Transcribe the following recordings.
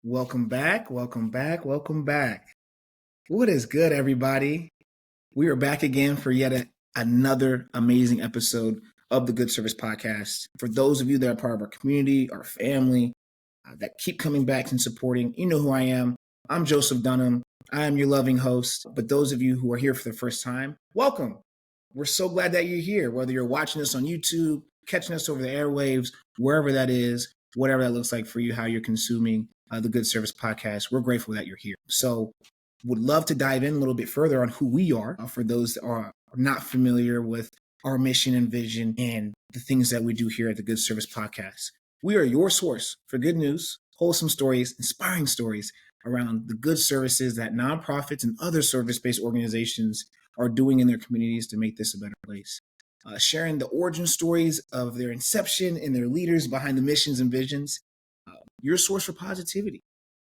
Welcome back. Welcome back. Welcome back. What is good, everybody? We are back again for another amazing episode of the Good Service Podcast. For those of you that are part of our community, our family, that keep coming back and supporting, you know who I am. I'm Joseph Dunham. I am your loving host. But those of you who are here for the first time, welcome. We're so glad that you're here, whether you're watching us on YouTube, catching us over the airwaves, wherever that is, whatever that looks like for you, how you're consuming the Good Service Podcast. We're grateful that you're here. So would love to dive in a little bit further on who we are for those that are not familiar with our mission and vision and the things that we do here at the Good Service Podcast. We are your source for good news, wholesome stories, inspiring stories around the good services that nonprofits and other service-based organizations are doing in their communities to make this a better place. Sharing the origin stories of their inception and their leaders behind the missions and visions. Your source for positivity.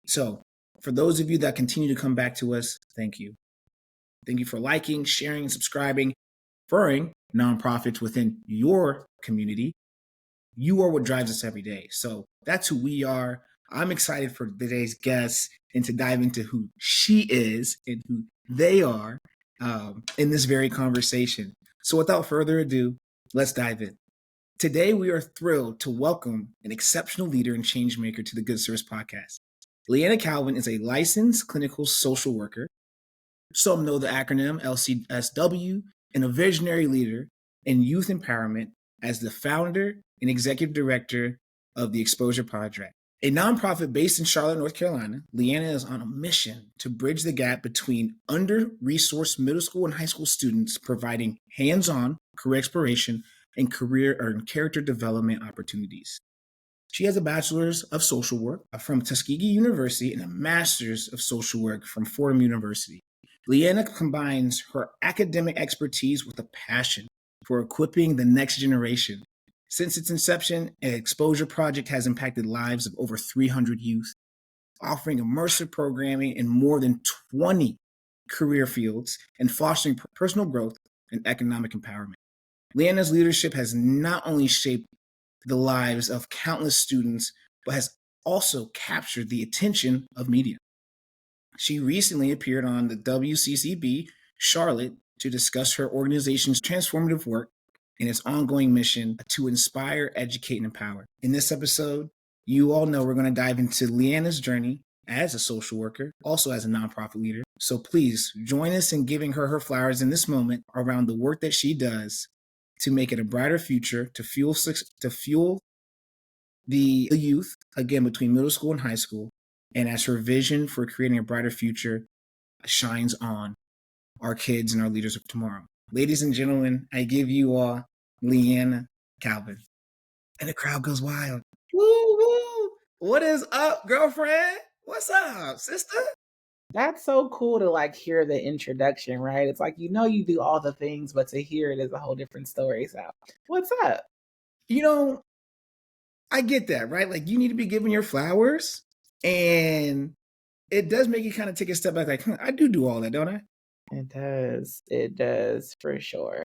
So for those of you that continue to come back to us, thank you. Thank you for liking, sharing, and subscribing, referring nonprofits within your community. You are what drives us every day. So that's who we are. I'm excited for today's guest and to dive into who she is and who they are in this very conversation. So without further ado, let's dive in. Today, we are thrilled to welcome an exceptional leader and change maker to the Good Service Podcast. Leanna Calvin is a licensed clinical social worker. Some know the acronym LCSW, and a visionary leader in youth empowerment as the founder and executive director of the Exposure Project. A nonprofit based in Charlotte, North Carolina, Leanna is on a mission to bridge the gap between under-resourced middle school and high school students, providing hands-on career exploration and career or character development opportunities. She has a bachelor's of social work from Tuskegee University and a master's of social work from Fordham University. Leanna combines her academic expertise with a passion for equipping the next generation. Since its inception, an Exposure Project has impacted lives of over 300 youth, offering immersive programming in more than 20 career fields and fostering personal growth and economic empowerment. Leanna's leadership has not only shaped the lives of countless students, but has also captured the attention of media. She recently appeared on the WCCB Charlotte to discuss her organization's transformative work and its ongoing mission to inspire, educate, and empower. In this episode, you all know we're going to dive into Leanna's journey as a social worker, also as a nonprofit leader. So please join us in giving her flowers in this moment around the work that she does to make it a brighter future, to fuel the youth, again, between middle school and high school, and as her vision for creating a brighter future shines on our kids and our leaders of tomorrow. Ladies and gentlemen, I give you all Leanna Calvin. And the crowd goes wild. Woo, woo. What is up, girlfriend? What's up, sister? That's so cool to hear the introduction, right? It's like, you do all the things, but to hear it is a whole different story. So what's up? I get that, right? Like, you need to be giving your flowers, and it does make you kind of take a step back. Like, I do all that, don't I? It does for sure.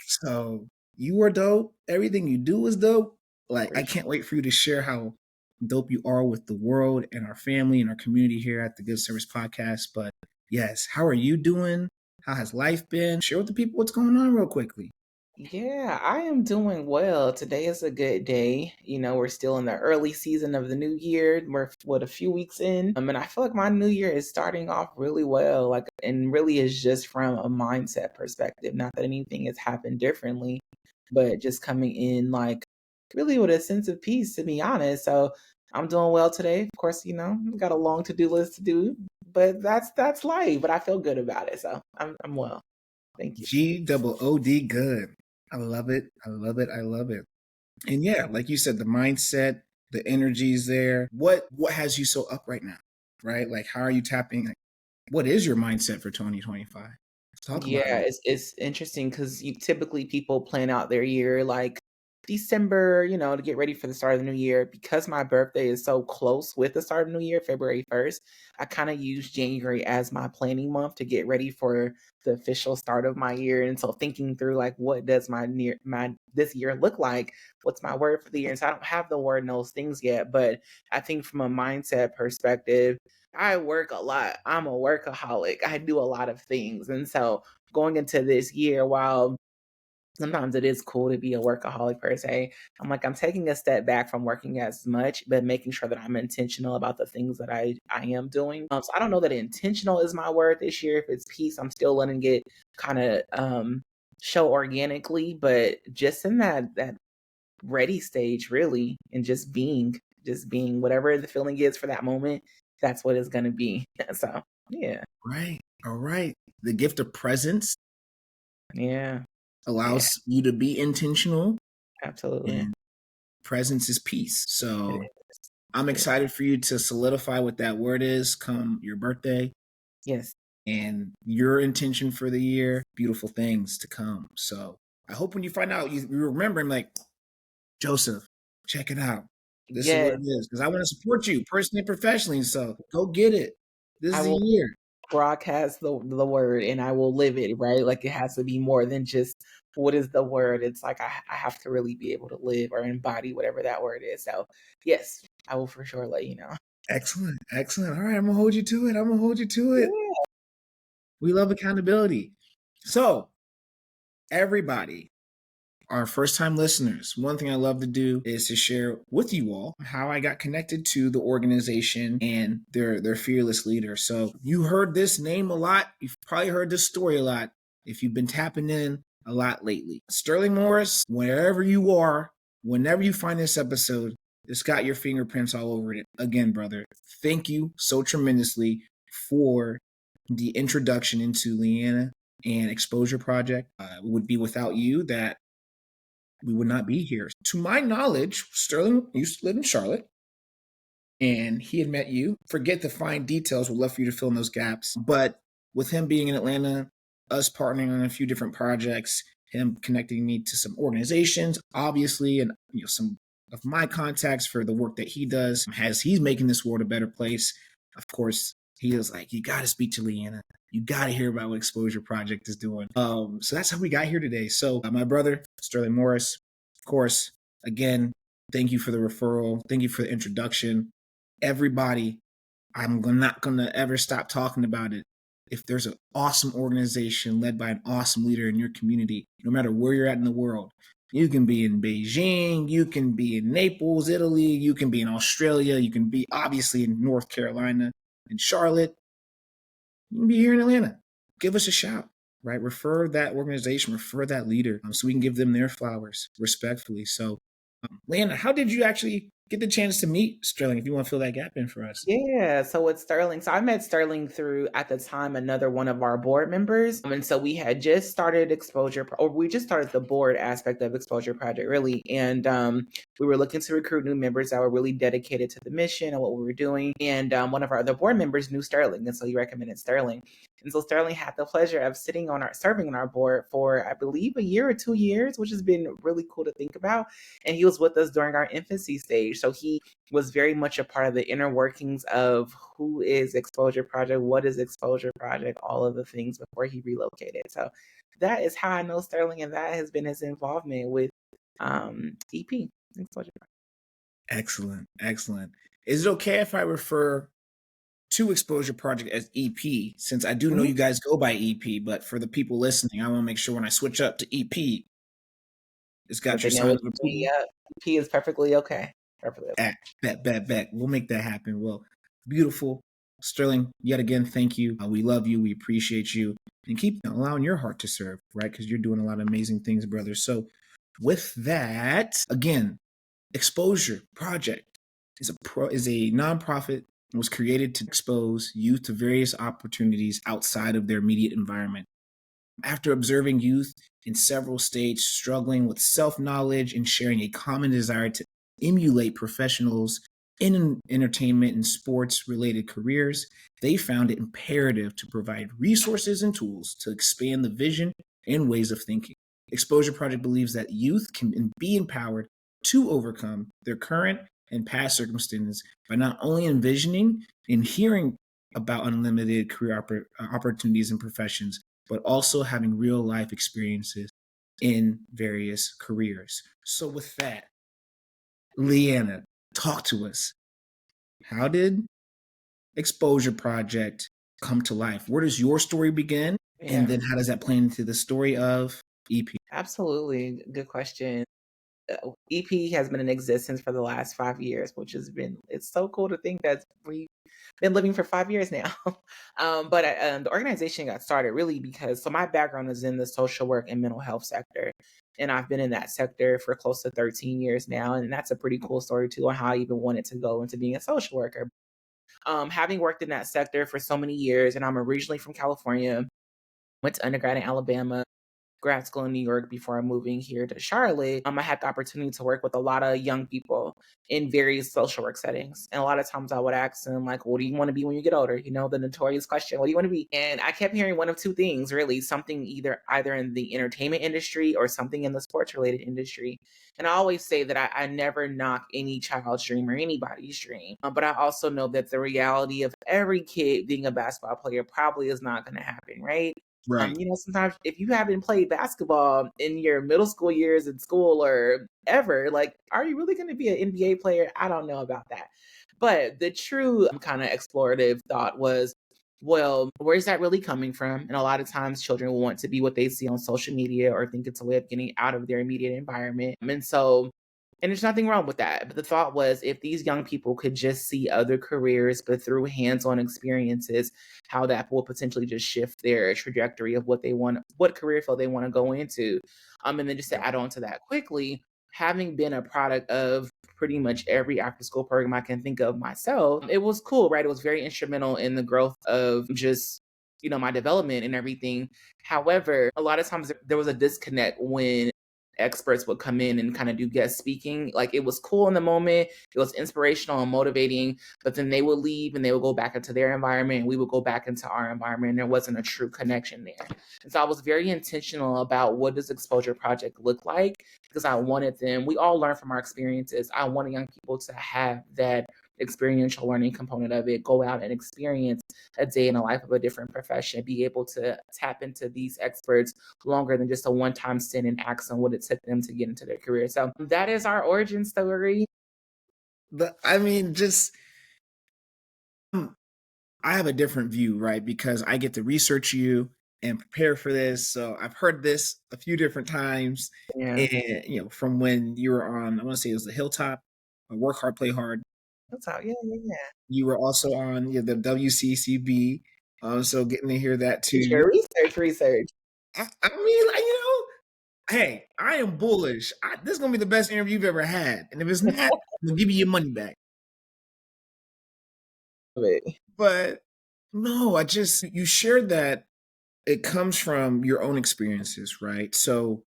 So you are dope. Everything you do is dope. I can't wait for you to share how dope you are with the world and our family and our community here at the Good Service Podcast. But yes, how are you doing? How has life been? Share with the people what's going on real quickly. Yeah, I am doing well. Today is a good day. We're still in the early season of the new year. We're a few weeks in. And I feel like my new year is starting off really well. And really is just from a mindset perspective. Not that anything has happened differently, but just coming in really with a sense of peace, to be honest. So I'm doing well today. Of course, got a long to-do list to do, but that's life. But I feel good about it. So I'm well. Thank you. GOOD good. I love it. I love it. I love it. And yeah, like you said, the mindset, the energy's there. What has you so up right now? Right? Like, how are you tapping? What is your mindset for 2025? Let's talk about it. It's interesting because typically people plan out their year December, to get ready for the start of the new year. Because my birthday is so close with the start of the new year, February 1st, I kind of use January as my planning month to get ready for the official start of my year. And so thinking through like what does my this year look like? What's my word for the year? And so I don't have the word in those things yet, but I think from a mindset perspective, I work a lot. I'm a workaholic. I do a lot of things. And so going into this year, while sometimes it is cool to be a workaholic per se, I'm taking a step back from working as much, but making sure that I'm intentional about the things that I am doing. So I don't know that intentional is my word this year. If it's peace, I'm still letting it kind of show organically, but just in that ready stage really, and just being whatever the feeling is for that moment, that's what it's going to be. So yeah. Right. All right. The gift of presence Yeah. Yeah, allows you to be intentional, absolutely. and presence is peace. It So is. I'm Yeah. excited for you to solidify what that word is come your birthday Yes. and your intention for the year, beautiful things to come. So I hope when you find out, you remember, I'm like, Joseph, check it out. This is what Yes. it is. Because I want to support you personally and professionally. So go get it. This I is the will year. broadcast the word, and I will live it, right? Like, it has to be more than just what is the word. It's like I have to really be able to live or embody whatever that word is. So, yes, I will for sure let you know. Excellent. Excellent. All right. I'm going to hold you to it. I'm going to hold you to it. Yeah. We love accountability. So, everybody, our first time listeners, one thing I love to do is to share with you all how I got connected to the organization and their fearless leader. So you heard this name a lot. You've probably heard this story a lot if you've been tapping in a lot lately. Sterling Morris, wherever you are, whenever you find this episode, it's got your fingerprints all over it. Again, brother, thank you so tremendously for the introduction into Leanna and Exposure Project. It would be without you that we would not be here. To my knowledge, Sterling used to live in Charlotte and he had met you. Forget the fine details. We'd love for you to fill in those gaps. But with him being in Atlanta, us partnering on a few different projects, him connecting me to some organizations, obviously, and some of my contacts for the work that he does as he's making this world a better place. Of course, he was like, you got to speak to Leanna. You got to hear about what Exposure Project is doing. So that's how we got here today. So my brother, Sterling Morris, of course, again, thank you for the referral. Thank you for the introduction. Everybody, I'm not going to ever stop talking about it. If there's an awesome organization led by an awesome leader in your community, no matter where you're at in the world, you can be in Beijing, you can be in Naples, Italy, you can be in Australia, you can be obviously in North Carolina, in Charlotte, you can be here in Atlanta. Give us a shout, right? Refer that organization, refer that leader so we can give them their flowers respectfully. So, Leanna, how did you actually get the chance to meet Sterling if you want to fill that gap in for us? Yeah, so it's Sterling. So I met Sterling through, at the time, another one of our board members. And so we had just started or we just started the board aspect of Exposure Project, really. And we were looking to recruit new members that were really dedicated to the mission and what we were doing. And one of our other board members knew Sterling, and so he recommended Sterling. And so Sterling had the pleasure of serving on our board for, I believe, a year or 2 years, which has been really cool to think about. And he was with us during our infancy stage. So he was very much a part of the inner workings of who is Exposure Project, what is Exposure Project, all of the things before he relocated. So that is how I know Sterling, and that has been his involvement with EP, Exposure Project. Excellent. Excellent. Is it okay if I refer to Exposure Project as EP, since I do know Mhm. you guys go by EP, but for the people listening, I want to make sure when I switch up to EP, it's That got they your know sign what of you mean. approval. Yeah, EP is perfectly okay. Perfectly okay. Bet. We'll make that happen. Well, beautiful. Sterling, yet again, thank you. We love you. We appreciate you. And keep allowing your heart to serve, right? Because you're doing a lot of amazing things, brother. So, with that, again, Exposure Project is a nonprofit and was created to expose youth to various opportunities outside of their immediate environment. After observing youth in several states struggling with self-knowledge and sharing a common desire to emulate professionals in entertainment and sports related careers, they found it imperative to provide resources and tools to expand the vision and ways of thinking. Exposure Project believes that youth can be empowered to overcome their current and past circumstances by not only envisioning and hearing about unlimited career opportunities and professions, but also having real life experiences in various careers. So, with that, Leanna, talk to us. How did Exposure Project come to life? Where does your story begin? And Yeah, then how does that play into the story of EP? absolutely. Good question. EP has been in existence for the last 5 years, which has been, it's so cool to think that we've been living for 5 years now. But the organization got started really because, so my background is in the social work and mental health sector. And I've been in that sector for close to 13 years now. And that's a pretty cool story too on how I even wanted to go into being a social worker. Having worked in that sector for so many years, and I'm originally from California, went to undergrad in Alabama, grad school in New York before moving here to Charlotte. I had the opportunity to work with a lot of young people in various social work settings. And a lot of times I would ask them, like, what do you want to be when you get older? You know, the notorious question, what do you want to be? And I kept hearing one of two things, really, something either in the entertainment industry or something in the sports related industry. And I always say that I never knock any child's dream or anybody's dream. But I also know that the reality of every kid being a basketball player probably is not going to happen, right? Right. Sometimes if you haven't played basketball in your middle school years in school or ever, like, are you really going to be an NBA player? I don't know about that. But the true kind of explorative thought was, well, where's that really coming from? And a lot of times children will want to be what they see on social media or think it's a way of getting out of their immediate environment. And there's nothing wrong with that. But the thought was, if these young people could just see other careers, but through hands on experiences, how that will potentially just shift their trajectory of what they want, what career field they want to go into. And then just to Yep. add on to that quickly, having been a product of pretty much every after school program I can think of myself, it was cool, right? It was very instrumental in the growth of just, my development and everything. However, a lot of times there was a disconnect when experts would come in and kind of do guest speaking. Like, it was cool in the moment, it was inspirational and motivating, but then they would leave and they would go back into their environment and we would go back into our environment, and there wasn't a true connection there. And so I was very intentional about what does Exposure Project look like, because I wanted them, we all learn from our experiences. I wanted young people to have that experiential learning component of it, go out and experience a day in the life of a different profession, be able to tap into these experts longer than just a one-time stint and ask them what it took them to get into their career. So that is our origin story. I mean, just I have a different view, right? Because I get to research you and prepare for this. So I've heard this a few different times. Yeah. And, from when you were on, I want to say it was the Hilltop, Work Hard, Play Hard. That's how, yeah, yeah, yeah. You were also on the WCCB. So getting to hear that too. Your research. I mean, hey, I am bullish. This is going to be the best interview you've ever had. And if it's not, I'm going to give you your money back. Of it. But no, you shared that it comes from your own experiences, right? So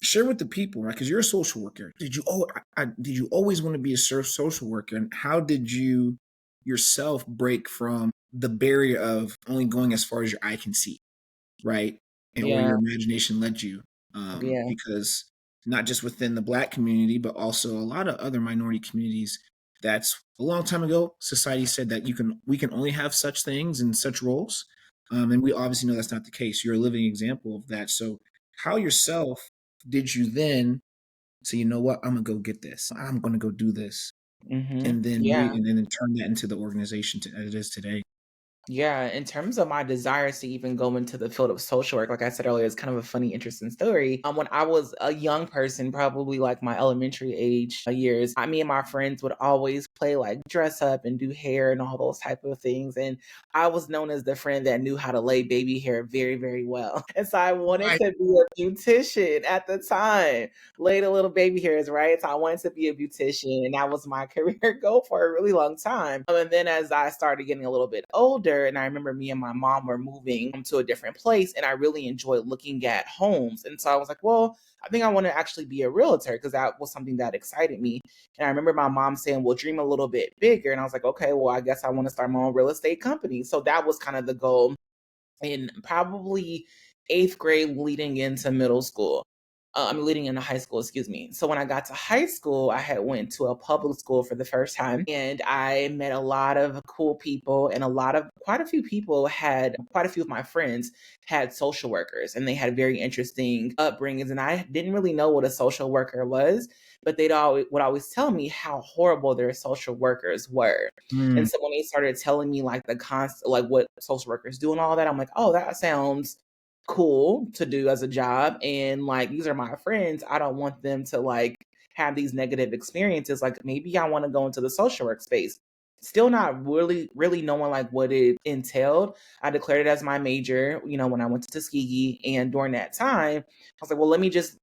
share with the people, right? Because you're a social worker. Did you always want to be a social worker, and how did you yourself break from the barrier of only going as far as your eye can see, right? And where Yeah, your imagination led you, yeah. because not just within the Black community, but also a lot of other minority communities. That's a long time ago. Society said that we can only have such things and such roles, and we obviously know that's not the case. You're a living example of that. So, how yourself did you then say, you know what, I'm gonna go get this. I'm gonna go do this, and then Yeah. turn that into the organization as it is today. Yeah, in terms of my desires to even go into the field of social work, like I said earlier, it's kind of a funny, interesting story. When I was a young person, probably like my elementary age years, me and my friends would always play like dress up and do hair and all those type of things. And I was known as the friend that knew how to lay baby hair very, very well. And so I wanted Right. to be a beautician at the time, lay the little baby hairs, right? So I wanted to be a beautician, and that was my career goal for a really long time. And then as I started getting a little bit older, and I remember me and my mom were moving to a different place, and I really enjoyed looking at homes. And so I was like, well, I think I want to actually be a realtor, because that was something that excited me. And I remember my mom saying, well, dream a little bit bigger. And I was like, okay, well, I guess I want to start my own real estate company. So that was kind of the goal in probably eighth grade leading into middle school. I'm leading into high school, excuse me. So when I got to high school, I had went to a public school for the first time, and I met a lot of cool people, and quite a few people had quite a few of my friends had social workers, and they had very interesting upbringings, and I didn't really know what a social worker was, but would always tell me how horrible their social workers were. And Mm, so when they started telling me like like what social workers do and all that, I'm like, oh, that sounds cool to do as a job. And like, these are my friends. I don't want them to like have these negative experiences. Like, maybe I want to go into the social work space. Still not really knowing like what it entailed. I declared it as my major, when I went to Tuskegee. And during that time, I was like, well, let me just,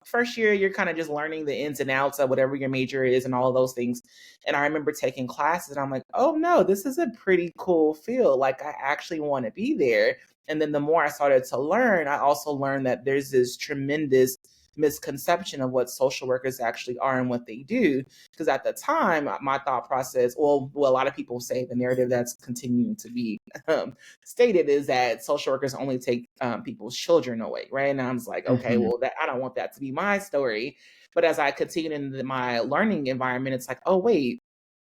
first year, you're kind of just learning the ins and outs of whatever your major is and all of those things. And I remember taking classes and I'm like, oh no, this is a pretty cool field. Like, I actually want to be there. And then the more I started to learn, I also learned that there's this tremendous misconception of what social workers actually are and what they do. Because at the time, my thought process, a lot of people say the narrative that's continuing to be stated is that social workers only take people's children away, right? And I was like, okay, mhm. well, I don't want that to be my story. But as I continued in my learning environment, it's like, oh, wait,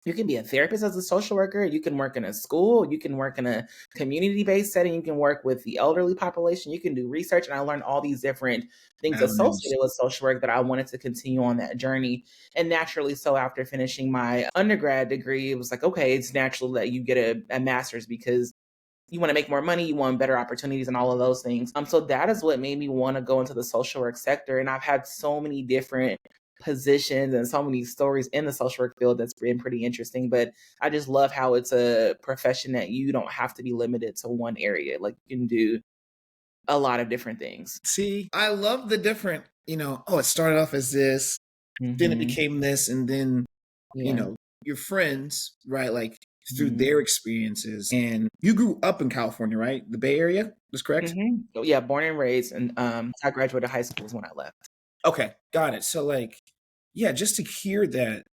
you can be a therapist as a social worker. You can work in a school. You can work in a community-based setting. You can work with the elderly population. You can do research. And I learned all these different things Avenues. associated with social work that I wanted to continue on that journey. And naturally, so after finishing my undergrad degree, it was like, okay, it's natural that you get a master's because you want to make more money, you want better opportunities and all of those things. So that is what made me want to go into the social work sector. And I've had so many different positions and so many stories in the social work field that's been pretty interesting. But I just love how it's a profession that you don't have to be limited to one area. Like, you can do a lot of different things. See, I love the different, oh, it started off as this, then it Hmm. became this, and then, you Yeah. know, your friends, right? Like through Hmm. their experiences. And you grew up in California, right? The Bay Area, that's correct? Hmm. Oh, yeah, born and raised, and I graduated high school is when I left. Okay, got it. So like, yeah, just to hear that,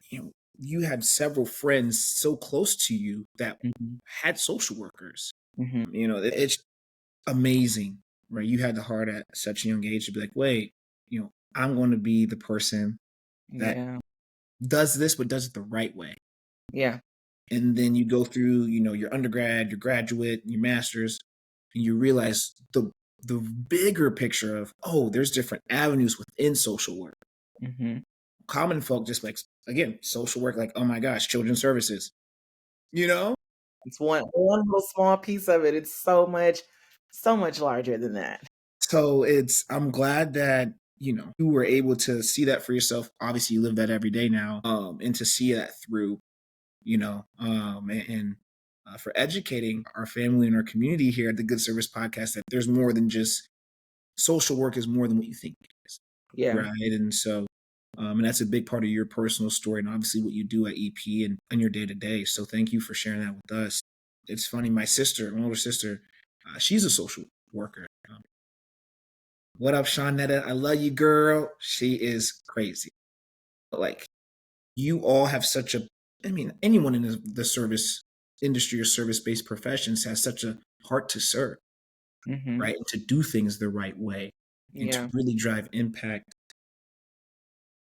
you had several friends so close to you that Hmm. had social workers. Hmm. It's amazing, right? You had the heart at such a young age to be like, wait, I'm going to be the person that Yeah. does this, but does it the right way. Yeah. And then you go through, your undergrad, your graduate, your master's, and you realize the bigger picture of, oh, there's different avenues within social work. Hmm. Common folk just like, again, social work, like, oh my gosh, children's services, you know? It's one little small piece of it. It's so much larger than that. So I'm glad that, you were able to see that for yourself. Obviously, you live that every day now, and to see that through, and for educating our family and our community here at the Good Service Podcast that there's more than just social work is more than what you think it is, Yeah. right? And so, and that's a big part of your personal story and obviously what you do at EP and your day to day. So thank you for sharing that with us. It's funny, my older sister, she's a social worker. What up, Shawnetta? I love you, girl. She is crazy. But like, you all have such a, I mean, anyone in the service industry or service based professions has such a heart to serve, Mhm. right? And to do things the right way and to Yeah. really drive impact.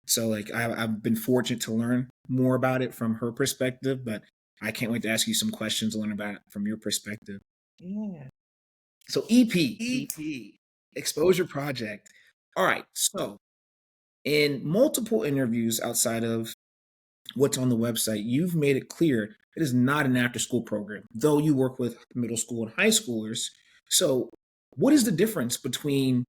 So, like, I've been fortunate to learn more about it from her perspective, but I can't wait to ask you some questions to learn about it from your perspective. Yeah. So, EP, EP. Exposure Project. All right. So, in multiple interviews outside of what's on the website, you've made it clear it is not an after school program, though you work with middle school and high schoolers. So, what is the difference between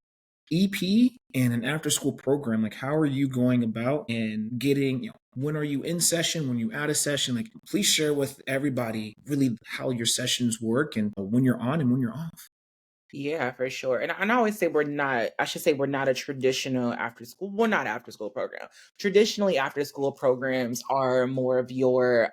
EP and an after school program? Like, how are you going about and getting, when are you in session, when you out of session? Like, please share with everybody really how your sessions work and when you're on and when you're off. Yeah, for sure. And I always say I should say we're not a traditional after school, we're not after school program. Traditionally, after school programs are more of your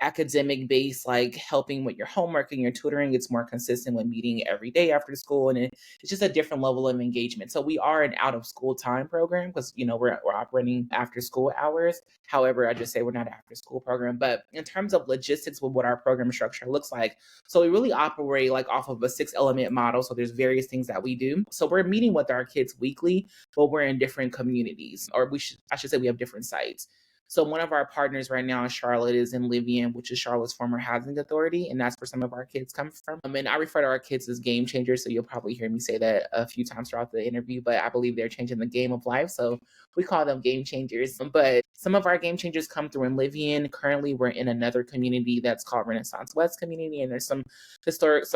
academic based, like helping with your homework and your tutoring. It's more consistent with meeting every day after school, and it's just a different level of engagement. So we are an out of school time program because we're operating after school hours. However, I just say we're not an after school program. But in terms of logistics with what our program structure looks like, so we really operate like off of a 6 element model. So there's various things that we do. So we're meeting with our kids weekly, but we're in different communities, or I should say we have different sites. So one of our partners right now in Charlotte is in Livian, which is Charlotte's former housing authority, and that's where some of our kids come from. And I refer to our kids as game changers, so you'll probably hear me say that a few times throughout the interview, but I believe they're changing the game of life, so we call them game changers. But some of our game changers come through in Livian. Currently, we're in another community that's called Renaissance West Community, and there's some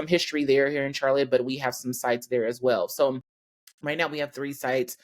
history there here in Charlotte, but we have some sites there as well. So right now we have 3 sites,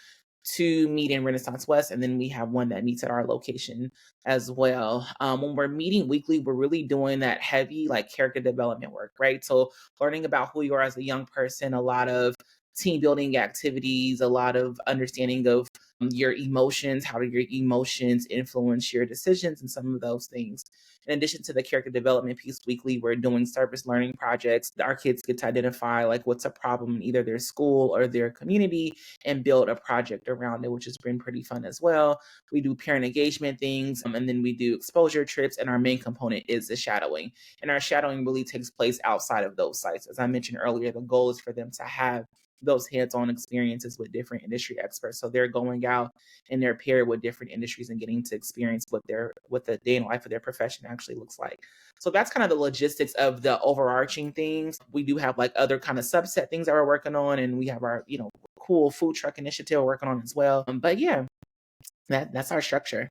2 meet in Renaissance West, and then we have one that meets at our location as well. When we're meeting weekly, we're really doing that heavy like character development work, right? So learning about who you are as a young person, a lot of team building activities, a lot of understanding of your emotions, how do your emotions influence your decisions, and some of those things. In addition to the character development piece weekly, we're doing service learning projects. Our kids get to identify like what's a problem in either their school or their community and build a project around it, which has been pretty fun as well. We do parent engagement things, and then we do exposure trips, and our main component is the shadowing. And our shadowing really takes place outside of those sites. As I mentioned earlier, the goal is for them to have those hands-on experiences with different industry experts. So they're going out and they're paired with different industries and getting to experience what the day in life of their profession actually looks like. So that's kind of the logistics of the overarching things. We do have like other kind of subset things that we're working on, and we have our, cool food truck initiative we're working on as well. But yeah, that's our structure.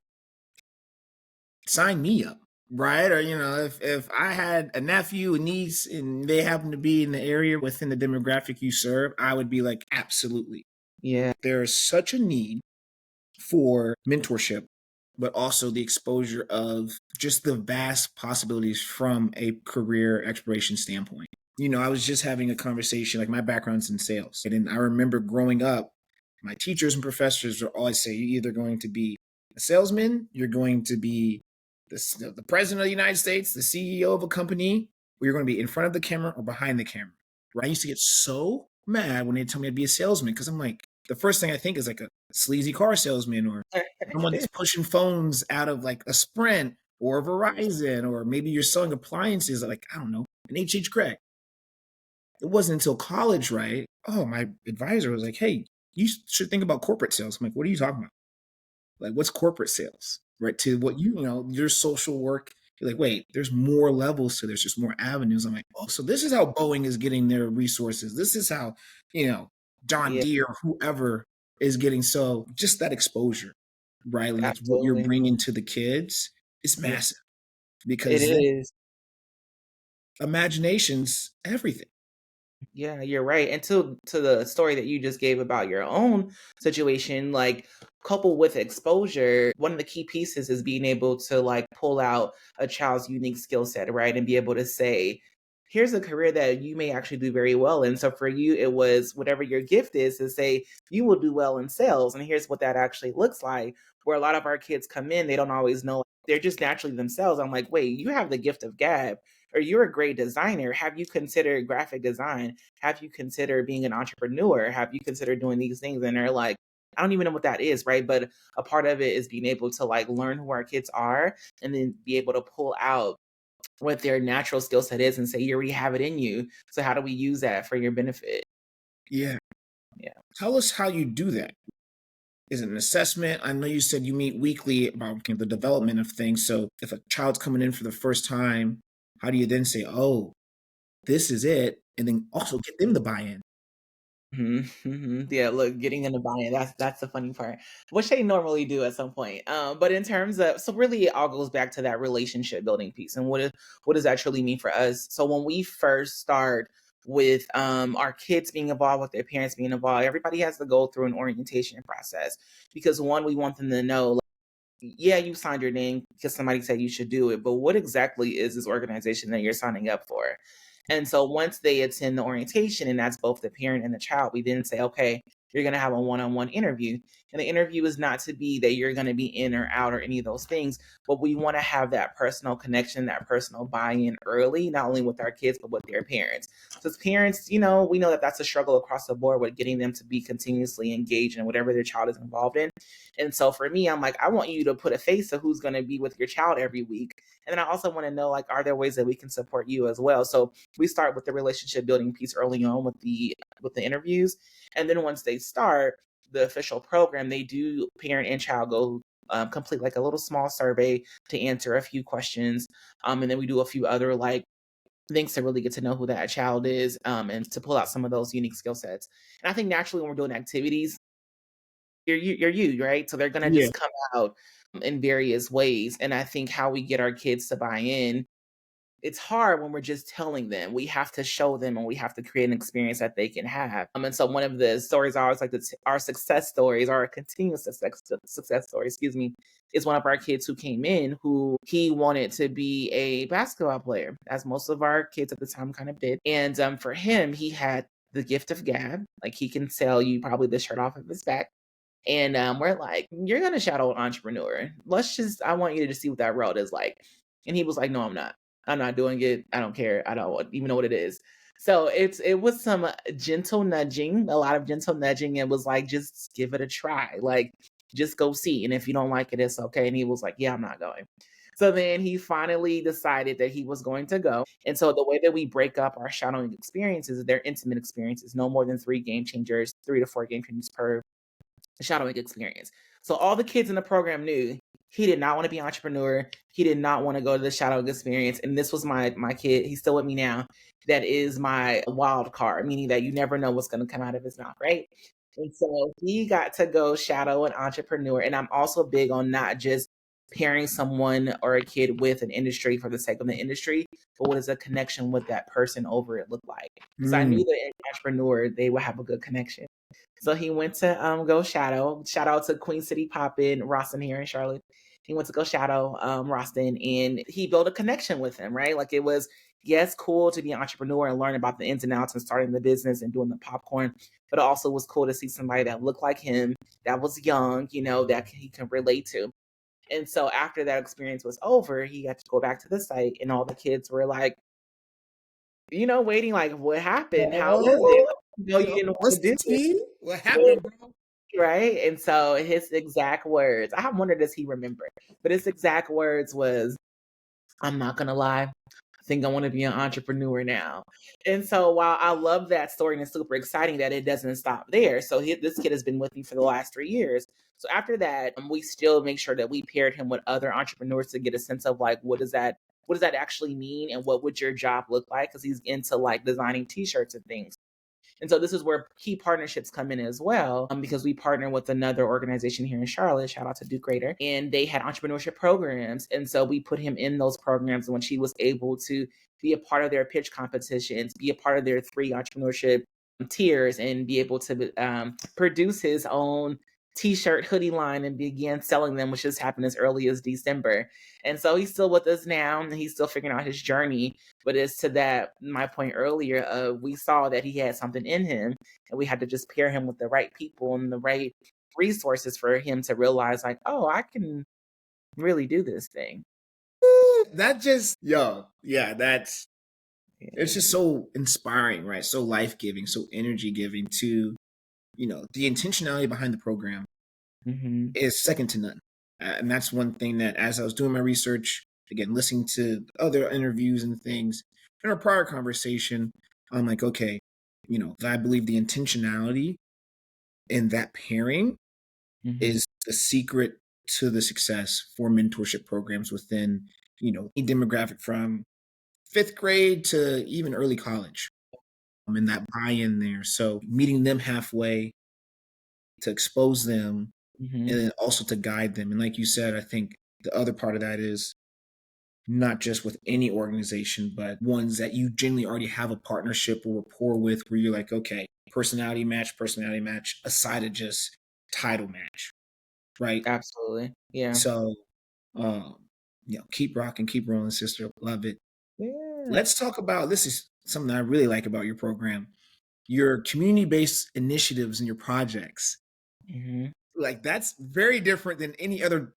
Sign me up, right? Or if I had a nephew, a niece, and they happen to be in the area within the demographic you serve, I would be like, absolutely. Yeah. There's such a need for mentorship, but also the exposure of just the vast possibilities from a career exploration standpoint. I was just having a conversation, like my background's in sales. And I remember growing up, my teachers and professors would always say, you're either going to be a salesman, you're going to be the president of the United States, the CEO of a company, or you're going to be in front of the camera or behind the camera. Right? I used to get so mad when they told me I'd be a salesman because I'm like, the first thing I think is like a sleazy car salesman or someone that's pushing phones out of like a Sprint or a Verizon, or maybe you're selling appliances like, I don't know, an H.H. Gregg. It wasn't until college, right? Oh, my advisor was like, hey, you should think about corporate sales. I'm like, what are you talking about? Like, what's corporate sales? Right? To what your social work. You're like, wait, there's more levels to this. There's more avenues. I'm like, oh, so this is how Boeing is getting their resources. This is how, John Yeah, Deere, whoever is getting. So just that exposure, right? And that's what you're absolutely. bringing to the kids. It's Yeah, massive it because then is. imagination's everything. Yeah, you're right. And to the story that you just gave about your own situation, like coupled with exposure, one of the key pieces is being able to like pull out a child's unique skill set, right? And be able to say, here's a career that you may actually do very well in. So for you, it was whatever your gift is to say you will do well in sales. And here's what that actually looks like. Where a lot of our kids come in, they don't always know, they're just naturally themselves. I'm like, wait, you have the gift of gab, or you're a great designer. Have you considered graphic design? Have you considered being an entrepreneur? Have you considered doing these things? And they're like, I don't even know what that is, right? But a part of it is being able to like learn who our kids are and then be able to pull out what their natural skill set is and say, you already have it in you. So how do we use that for your benefit? Yeah. Yeah. Tell us how you do that. Is it an assessment? I know you said you meet weekly about the development of things. So if a child's coming in for the first time, how do you then say, oh, this is it? And then also get them to buy in. Yeah, look, getting in the buy-in, that's the funny part, which they normally do at some point. But in terms of, so really it all goes back to that relationship building piece and what does that truly mean for us? So when we first start with our kids being involved, with their parents being involved, everybody has to go through an orientation process because one, we want them to know, like, yeah, you signed your name because somebody said you should do it, but what exactly is this organization that you're signing up for? And so once they attend the orientation, and that's both the parent and the child, we then say, okay, you're going to have a one-on-one interview. And the interview is not to be that you're going to be in or out or any of those things, but we want to have that personal connection, that personal buy-in early, not only with our kids, but with their parents. So as parents, we know that that's a struggle across the board with getting them to be continuously engaged in whatever their child is involved in. And so for me, I'm like, I want you to put a face to who's going to be with your child every week. And then I also want to know, like, are there ways that we can support you as well? So we start with the relationship building piece early on with the interviews. And then once they start the official program, they do parent and child go complete like a little small survey to answer a few questions. And then we do a few other like things to really get to know who that child is, and to pull out some of those unique skill sets. And I think naturally when we're doing activities, you're you, right? So they're gonna Yeah. just come out in various ways. And I think how we get our kids to buy in, it's hard when we're just telling them. We have to show them and we have to create an experience that they can have. And so one of the stories I always like to our success stories, our continuous success story, excuse me, is one of our kids who came in who he wanted to be a basketball player, as most of our kids at the time kind of did. And for him, he had the gift of gab. Like he can sell you probably the shirt off of his back. And we're like, you're gonna shadow an entrepreneur. I want you to see what that road is like. And he was like, no, I'm not. I'm not doing it. I don't care. I don't even know what it is. So it was some gentle nudging, a lot of gentle nudging. It was like, just give it a try. Like, just go see. And if you don't like it, it's okay. And he was like, yeah, I'm not going. So then he finally decided that he was going to go. And so the way that we break up our shadowing experiences, they're intimate experiences, no more than 3 to 4 game changers per shadowing experience. So all the kids in the program knew he did not want to be an entrepreneur. He did not want to go to the shadowing experience. And this was my kid. He's still with me now. That is my wild card, meaning that you never know what's going to come out of his mouth, right? And so he got to go shadow an entrepreneur. And I'm also big on not just pairing someone or a kid with an industry for the sake of the industry, but what does a connection with that person over it look like? Because I knew the entrepreneur, they would have a good connection. So he went to go shadow. Shout out to Queen City Poppin, Roston here in Charlotte. He went to go shadow Roston, and he built a connection with him, right? Like it was, yes, cool to be an entrepreneur and learn about the ins and outs and starting the business and doing the popcorn, but it also was cool to see somebody that looked like him, that was young, that he can relate to. And so after that experience was over, he got to go back to the site, and all the kids were like, waiting, like, what happened? How was it? Oh, You yo, didn't want to what's the do it. tea? What happened, bro? Right? And so his exact words, I wonder, does he remember? But his exact words was, I'm not gonna lie, I think I want to be an entrepreneur now. And so while I love that story and it's super exciting that it doesn't stop there. So this kid has been with me for the last 3 years. So after that, we still make sure that we paired him with other entrepreneurs to get a sense of like, what does that actually mean, and what would your job look like? Because he's into like designing t-shirts and things. And so this is where key partnerships come in as well, because we partner with another organization here in Charlotte, shout out to Duke Grader, and they had entrepreneurship programs. And so we put him in those programs. And when she was able to be a part of their pitch competitions, be a part of their 3 entrepreneurship tiers, and be able to produce his own t-shirt hoodie line and began selling them, which just happened as early as December. And so he's still with us now, and he's still figuring out his journey. But it's to that my point earlier of, we saw that he had something in him, and we had to just pair him with the right people and the right resources for him to realize like, oh, I can really do this thing. That just, yo, yeah, it's Yeah. just so inspiring, right? So life giving, so energy giving to, the intentionality behind the program Mm-hmm. is second to none. And that's one thing that, as I was doing my research, again, listening to other interviews and things in our prior conversation, I'm like, okay, I believe the intentionality in that pairing Mm-hmm. is the secret to the success for mentorship programs within, a demographic from fifth grade to even early college. And that buy-in there. So meeting them halfway to expose them Mm-hmm. and then also to guide them. And like you said, I think the other part of that is not just with any organization, but ones that you generally already have a partnership or rapport with, where you're like, okay, personality match, aside of just title match, right? Absolutely. Yeah. So, um, keep rocking, keep rolling, sister. Love it. Yeah. Let's talk about, this is something I really like about your program. your community-based initiatives and your projects. Mhm. Like that's very different than any other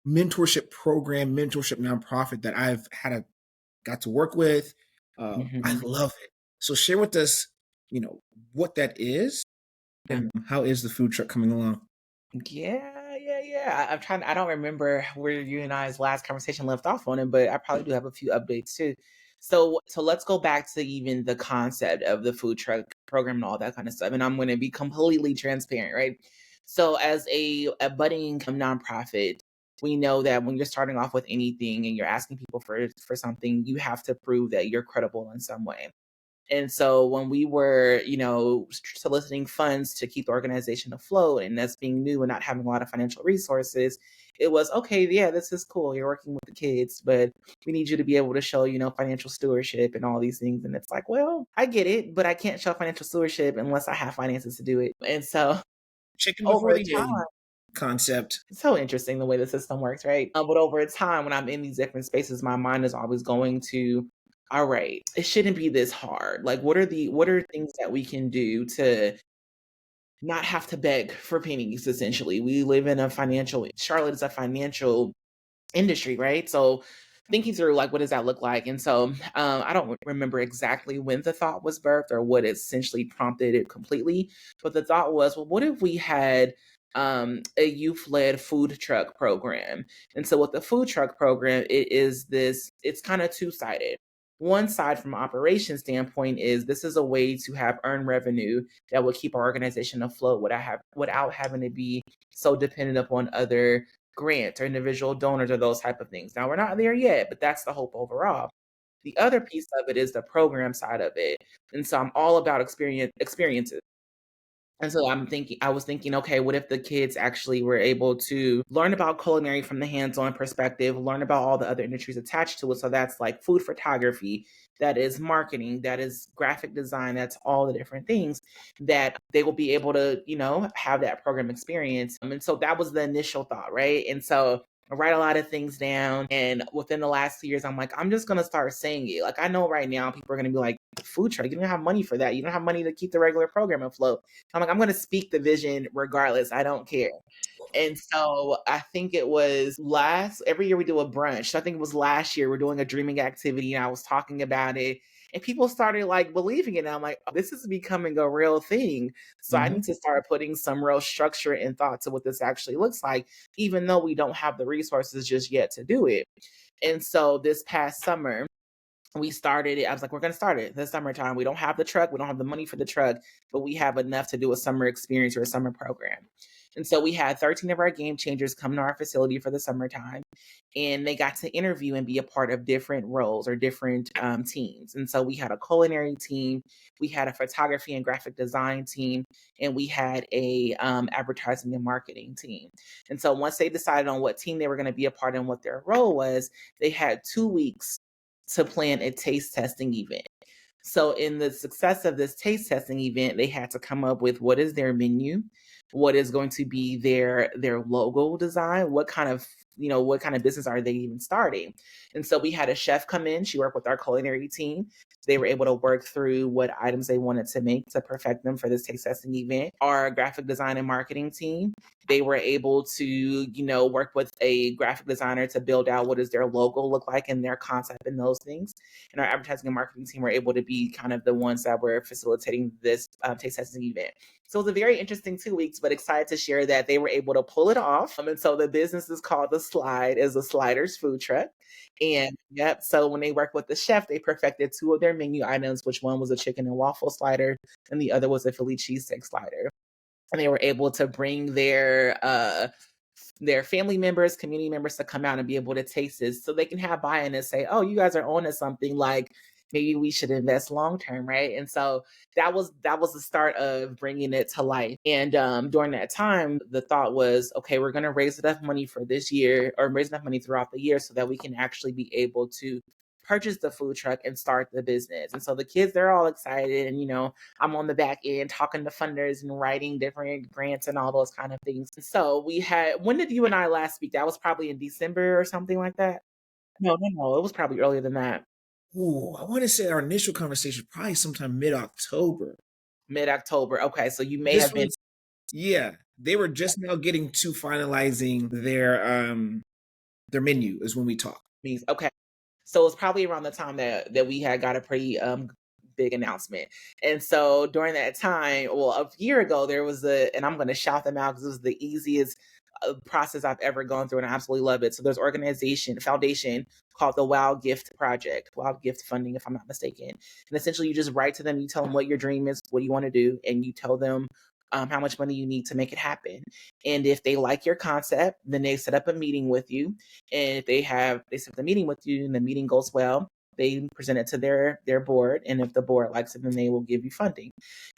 mentorship program, mentorship nonprofit that I've got to work with. I Mhm. love it. So share with us, what that is and how is the food truck coming along? Yeah. I'm trying. I don't remember where you and I's last conversation left off on it, but I probably do have a few updates too. So let's go back to even the concept of the food truck program and all that kind of stuff. And I'm going to be completely transparent, right? So as a budding nonprofit, we know that when you're starting off with anything and you're asking people for something, you have to prove that you're credible in some way. And so when we were, soliciting funds to keep the organization afloat and us being new and not having a lot of financial resources, it was okay, yeah, this is cool. You're working with the kids, but we need you to be able to show, financial stewardship and all these things. And it's like, well, I get it, but I can't show financial stewardship unless I have finances to do it. And so Chicken over before the egg time, concept. it's so interesting the way the system works, right? But over time, when I'm in these different spaces, my mind is always going to, all right, it shouldn't be this hard. Like, what are things that we can do to not have to beg for pennies? Essentially, we live in a financial. Charlotte is a financial industry, right? So thinking through like what does that look like? And so I don't remember exactly when the thought was birthed or what essentially prompted it completely, but the thought was, well, what if we had a youth-led food truck program? And so with the food truck program, it's kind of two-sided. One side from an operations standpoint is this is a way to have earned revenue that will keep our organization afloat without having to be so dependent upon other grants or individual donors or those type of things. Now we're not there yet, but that's the hope overall. The other piece of it is the program side of it. And so I'm all about experiences. And so I was thinking, okay, what if the kids actually were able to learn about culinary from the hands-on perspective, learn about all the other industries attached to it. So that's like food photography, that is marketing, that is graphic design, that's all the different things that they will be able to, have that program experience. And so that was the initial thought, right? And so I write a lot of things down. And within the last 2 years, I'm like, I'm just going to start saying it. Like, I know right now people are going to be like, food truck, you don't have money for that. You don't have money to keep the regular program afloat. I'm like, I'm going to speak the vision regardless. I don't care. And so I think it was every year we do a brunch. So I think it was last year we're doing a dreaming activity and I was talking about it and people started like believing it. And I'm like, oh, this is becoming a real thing. So I Mhm. need to start putting some real structure and thought to what this actually looks like, even though we don't have the resources just yet to do it. And so this past summer, we started it. I was like, we're going to start it this summertime. We don't have the truck. We don't have the money for the truck, but we have enough to do a summer experience or a summer program. And so we had 13 of our game changers come to our facility for the summertime and they got to interview and be a part of different roles or different teams. And so we had a culinary team, we had a photography and graphic design team, and we had a advertising and marketing team. And so once they decided on what team they were going to be a part of and what their role was, they had 2 weeks to plan a taste testing event. So in the success of this taste testing event, they had to come up with what is their menu, what is going to be their logo design, what kind of business are they even starting. And so we had a chef come in, she worked with our culinary team. They were able to work through what items they wanted to make to perfect them for this taste testing event. Our graphic design and marketing team, they were able to, work with a graphic designer to build out what does their logo look like and their concept and those things. And our advertising and marketing team were able to be kind of the ones that were facilitating this taste testing event. So it was a very interesting 2 weeks, but excited to share that they were able to pull it off. And so the business is called The Slide, is a Sliders food truck. And yep, so when they worked with the chef, they perfected two of their menu items, which one was a chicken and waffle slider, and the other was a Philly cheesesteak slider. And they were able to bring their family members, community members to come out and be able to taste this so they can have buy-in and say, oh, you guys are on to something, like maybe we should invest long term, right? And so that was the start of bringing it to life. And during that time, the thought was, okay, we're going to raise enough money for this year or raise enough money throughout the year so that we can actually be able to purchase the food truck and start the business. And so the kids, they're all excited. And, I'm on the back end talking to funders and writing different grants and all those kind of things. So when did you and I last speak? That was probably in December or something like that. No. It was probably earlier than that. Ooh, I want to say our initial conversation probably sometime mid-October. Mid-October. Okay, so you may This have been was, yeah, they were just now getting to finalizing their menu is when we talked. okay. So it's probably around the time that we had got a pretty big announcement. And so during that time, well, a year ago, there was and I'm going to shout them out because it was the easiest process I've ever gone through, and I absolutely love it. So there's foundation called the Wow Gift Project, Wow Gift Funding, if I'm not mistaken. And essentially, you just write to them, you tell them what your dream is, what you want to do, and you tell them how much money you need to make it happen. And if they like your concept, then they set up a meeting with you. And if they set up the meeting with you and the meeting goes well, they present it to their board. And if the board likes it, then they will give you funding.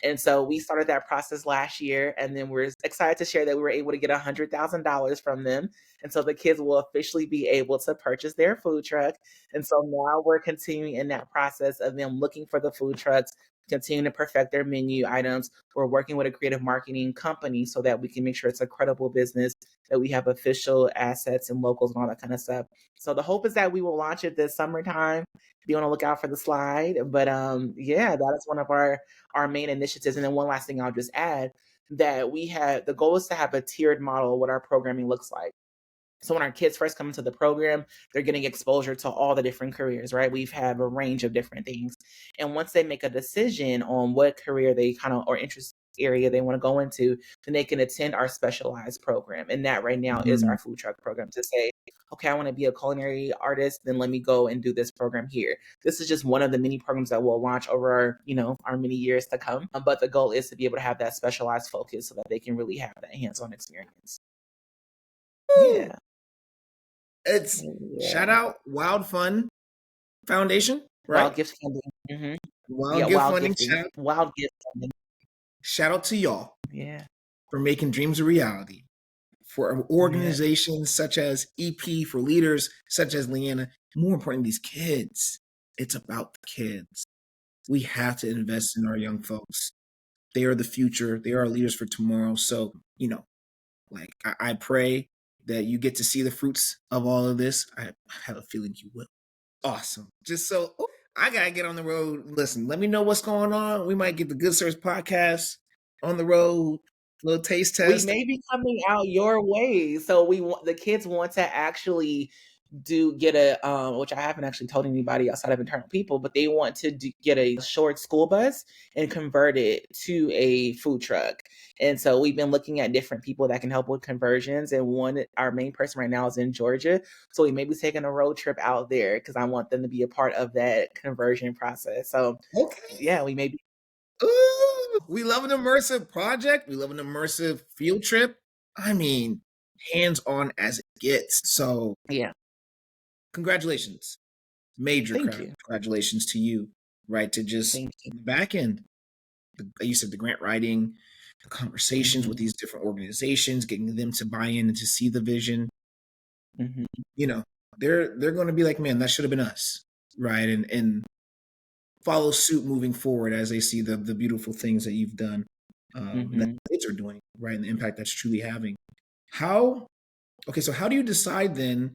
And so we started that process last year. And then we're excited to share that we were able to get $100,000 from them. And so the kids will officially be able to purchase their food truck. And so now we're continuing in that process of them looking for the food trucks, continuing to perfect their menu items. We're working with a creative marketing company so that we can make sure it's a credible business, that we have official assets and locals and all that kind of stuff. So the hope is that we will launch it this summertime. Be on the lookout for the slide. But yeah, that is one of our main initiatives. And then one last thing I'll just add, that the goal is to have a tiered model of what our programming looks like. So when our kids first come into the program, they're getting exposure to all the different careers, right? We've have a range of different things. And once they make a decision on what career they or interest area they want to go into, then they can attend our specialized program. And that right now is Mhm. our food truck program, to say, okay, I want to be a culinary artist, then let me go and do this program here. This is just one of the many programs that we'll launch over our many years to come. But the goal is to be able to have that specialized focus so that they can really have that hands-on experience. Woo! Yeah. It's Yeah. shout out Wild Fun Foundation, Wild right? gift funding. Yeah, Wild Gift wild Funding. gifting. Wild gift funding. Shout out to y'all Yeah. for making dreams a reality. For Yeah. organizations such as EP, for leaders such as Leanna, more importantly, these kids. It's about the kids. We have to invest in our young folks. They are the future. They are our leaders for tomorrow. So, like I pray that you get to see the fruits of all of this. I have a feeling you will. Awesome. Just so I gotta get on the road. Listen, let me know what's going on. We might get the Good Service podcast on the road, little taste We test. may be coming out your way. So the kids want to actually get which I haven't actually told anybody outside of internal people, but they want to get a short school bus and convert it to a food truck. And so we've been looking at different people that can help with conversions. And our main person right now is in Georgia. So we may be taking a road trip out there because I want them to be a part of that conversion process. So Okay. yeah, we may be. Ooh, we love an immersive project. We love an immersive field trip. I mean, hands on as it gets. So, Yeah. congratulations. Major Thank you. congratulations to you, right? To just Thank you. the back end, you said the grant writing, the conversations with Mhm. these different organizations, getting them to buy in and to see the vision. Mhm. You know, they're going to be like, man, that should have been us, right? And follow suit moving forward as they see the beautiful things that you've done, and that Mhm. kids are doing, right? And the impact that's truly having. How Okay, so how do you decide then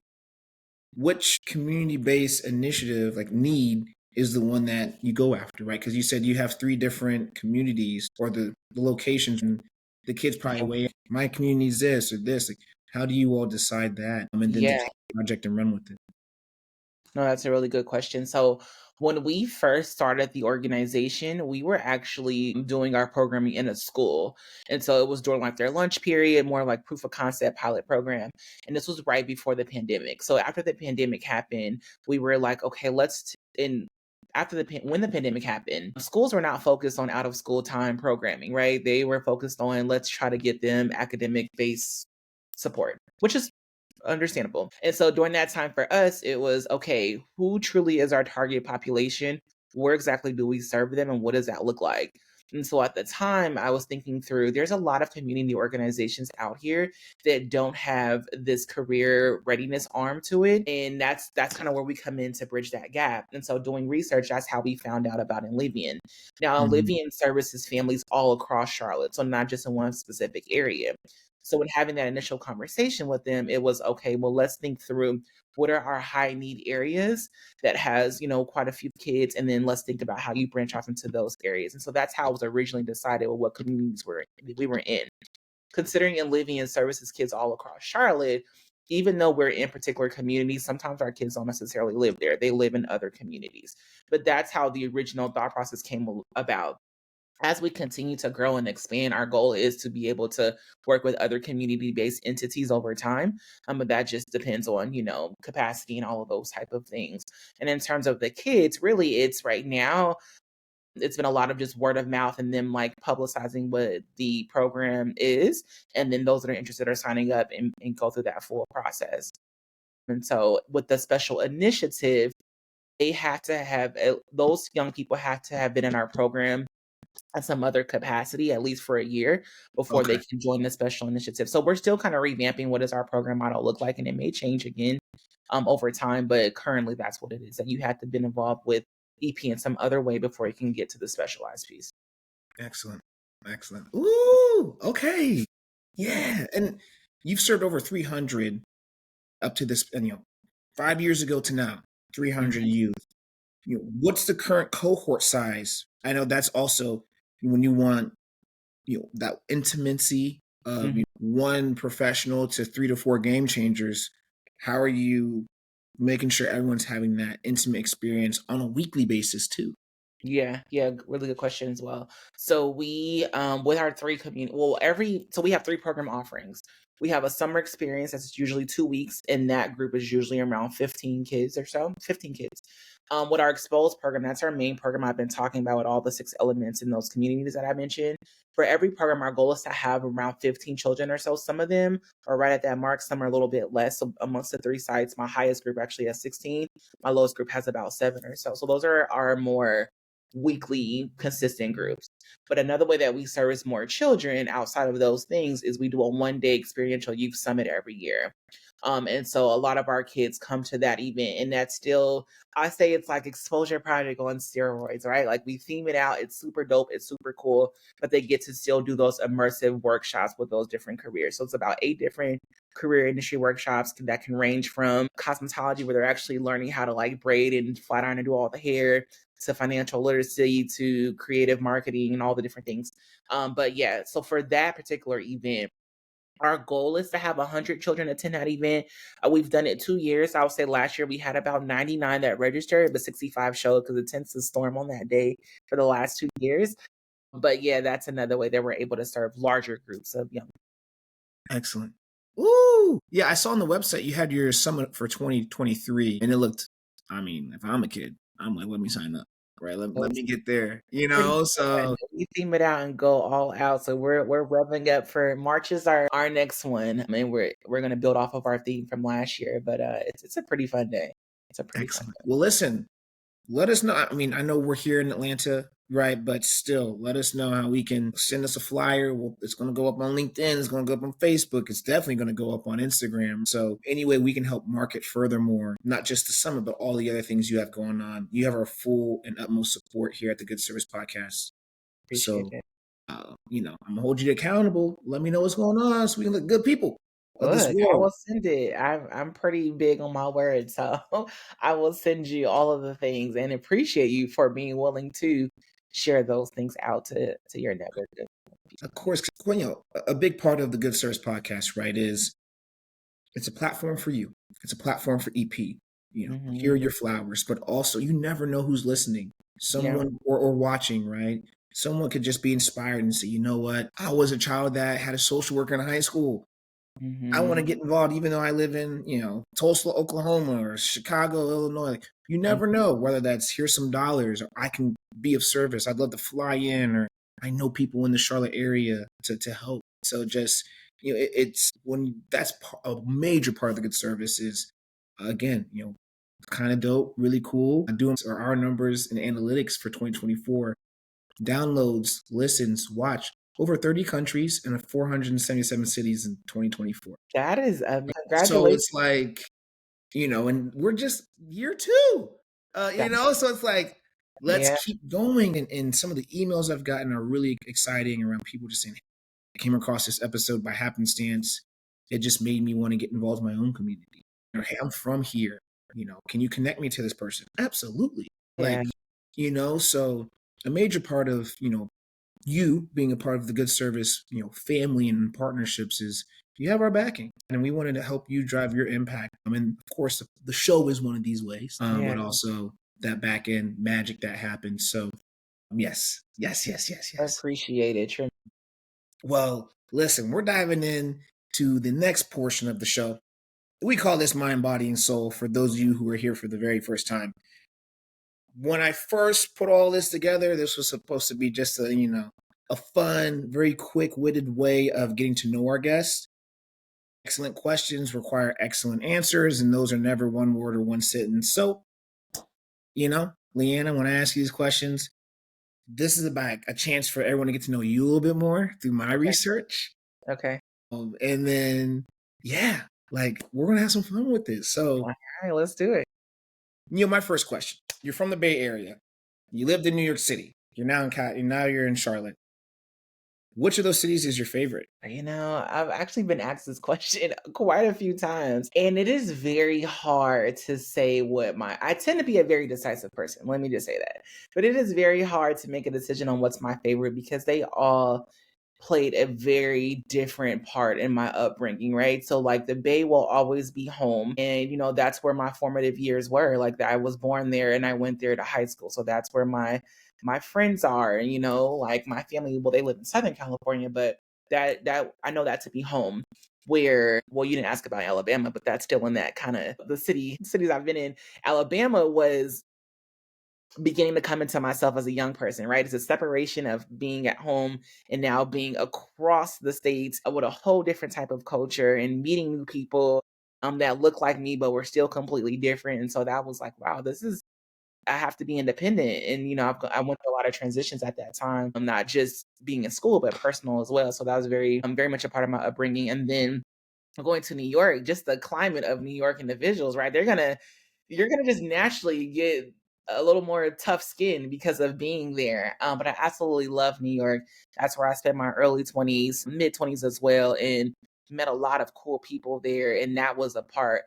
which community-based initiative, like need, is the one that you go after, right? Because you said you have three different communities or the locations, and the kids probably Yeah. weigh my community is this or this. Like, how do you all decide that, and then to Yeah. take the project and run with it? No, that's a really good question. So, when we first started the organization, we were actually doing our programming in a school. And so it was during like their lunch period, more like proof of concept pilot program. And this was right before the pandemic. So, after the pandemic happened, we were like, okay, in after when the pandemic happened, schools were not focused on out of school time programming, right? They were focused on let's try to get them academic based support, which is understandable. And so during that time for us, it was okay, who truly is our target population? Where exactly do we serve them and what does that look like? And so at the time, I was thinking through there's a lot of community organizations out here that don't have this career readiness arm to it. And that's kind of where we come in to bridge that gap. And so doing research, that's how we found out about Enlivian. Now, Mhm. Enlivian services families all across Charlotte, so not just in one specific area. So when having that initial conversation with them, it was okay, well, let's think through what are our high need areas that has, quite a few kids, and then let's think about how you branch off into those areas. And so that's how it was originally decided what communities we were in. Considering and living in services kids all across Charlotte, even though we're in particular communities, sometimes our kids don't necessarily live there. They live in other communities. But that's how the original thought process came about. As we continue to grow and expand, our goal is to be able to work with other community-based entities over time. But that just depends on, capacity and all of those type of things. And in terms of the kids, really, it's right now, it's been a lot of just word of mouth and them like publicizing what the program is. And then those that are interested are signing up and go through that full process. And so with the special initiative, they have to have, those young people have to have been in our program at some other capacity, at least for a year, before they Okay. can join the special initiative. So we're still kind of revamping what does our program model look like, and it may change again over time, but currently that's what it is. That you have to been involved with EP in some other way before you can get to the specialized piece. Excellent. Excellent. Ooh, okay. Yeah. And you've served over 300 up to this, and 5 years ago to now, 300 Mhm. youth. What's the current cohort size? I know that's also when you want, that intimacy of Mhm. one professional to 3 to 4 game changers. How are you making sure everyone's having that intimate experience on a weekly basis too? Yeah, yeah, really good question as well. So we, with our three community, well, so we have three program offerings. We have a summer experience that's usually 2 weeks, and that group is usually around 15 kids or so, 15 kids. With our exposed program, that's our main program I've been talking about with all the 6 elements in those communities that I mentioned. For every program, our goal is to have around 15 children or so. Some of them are right at that mark, some are a little bit less. So amongst the three sites, my highest group actually has 16. My lowest group has about 7 or so. So those are our more weekly consistent groups. But another way that we service more children outside of those things is we do a 1 day experiential youth summit every year. And so a lot of our kids come to that event, and that's still, I say it's like exposure project on steroids, right? Like we theme it out, it's super dope, it's super cool, but they get to still do those immersive workshops with those different careers. So it's about 8 different career industry workshops that can range from cosmetology, where they're actually learning how to like braid and flat iron and do all the hair, to financial literacy, to creative marketing and all the different things. But yeah, so for that particular event, our goal is to have 100 children attend that event. We've done it 2 years. I would say last year we had about 99 that registered, but 65 showed because it tends to storm on that day for the last 2 years. But yeah, that's another way that we're able to serve larger groups of young. Excellent. Ooh, yeah, I saw on the website you had your summit for 2023, and it looked, I mean, if I'm a kid, I'm like, let me sign up, right? Let Folks. me get there, Pretty So fun. We theme it out and go all out. So we're revving up for March is our next one. I mean, we're gonna build off of our theme from last year, but it's a pretty fun day. It's a pretty fun excellent. Well, listen, let us know. I mean, I know we're here in Atlanta, right? But still, let us know how we can send us a flyer. It's going to go up on LinkedIn. It's going to go up on Facebook. It's definitely going to go up on Instagram. So, anyway, we can help market furthermore, not just the summit, but all the other things you have going on. You have our full and utmost support here at the Good Service Podcast. Appreciate So, it. I'm going to hold you accountable. Let me know what's going on so we can look good people of this Look, I world. will send it. I'm pretty big on my word, so I will send you all of the things and appreciate you for being willing to share those things out to your network. Of course, 'cause, a big part of the Good Service Podcast, right, is it's a platform for you. It's a platform for EP. Hear Mm-hmm. your flowers, but also you never know who's listening. Yeah. Someone or watching, right? Someone could just be inspired and say, you know what? I was a child that had a social worker in high school. I want Mm-hmm. to get involved, even though I live in, Tulsa, Oklahoma or Chicago, Illinois. Like, you never know whether that's here's some dollars or I can be of service. I'd love to fly in, or I know people in the Charlotte area to help. So just, it's when that's a major part of the good service is, again, kind of dope, really cool. I'm doing our numbers and analytics for 2024. Downloads, listens, watch over 30 countries and 477 cities in 2024. That is So congratulations. it's like, and we're just year two, so it's like, let's Yeah. keep going. And some of the emails I've gotten are really exciting around people just saying, I came across this episode by happenstance. It just made me want to get involved in my own community. Hey, I'm from here. Can you connect me to this person? Absolutely. Yeah. So a major part of, you being a part of the good service, family and partnerships is you have our backing, and we wanted to help you drive your impact. I mean, of course, the show is one of these ways, but also that back end magic that happens. So yes, yes, yes, yes, yes. Appreciate it. Well, listen, we're diving in to the next portion of the show. We call this Mind, Body, and Soul for those of you who are here for the very first time. When I first put all this together, this was supposed to be just a fun, very quick-witted way of getting to know our guests. Excellent questions require excellent answers, and those are never one word or one sentence. So, Leanna, when I ask you these questions, this is about a chance for everyone to get to know you a little bit more through my research. Okay. And then, we're going to have some fun with this. So, all right, let's do it. My first question. You're from the Bay Area. You lived in New York City. Now you're in Charlotte. Which of those cities is your favorite? I've actually been asked this question quite a few times, and it is very hard to say I tend to be a very decisive person. Let me just say that. But it is very hard to make a decision on what's my favorite because they all played a very different part in my upbringing, right? So like the Bay will always be home, and that's where my formative years were. Like I was born there and I went there to high school. So that's where my friends are, like my family, well, they live in Southern California, but that I know that to be home. Where, well, you didn't ask about Alabama, but that's still in that kind of the cities I've been in. Alabama was beginning to come into myself as a young person, right? It's a separation of being at home and now being across the states with a whole different type of culture and meeting new people that look like me, but were still completely different. And so that was like, wow, I have to be independent. And, I went through a lot of transitions at that time. I'm not just being in school, but personal as well. So that was very much a part of my upbringing. And then going to New York, just the climate of New York individuals, right? You're gonna just naturally get a little more tough skin because of being there. But I absolutely love New York. That's where I spent my early 20s, mid 20s as well, and met a lot of cool people there. And that was a part.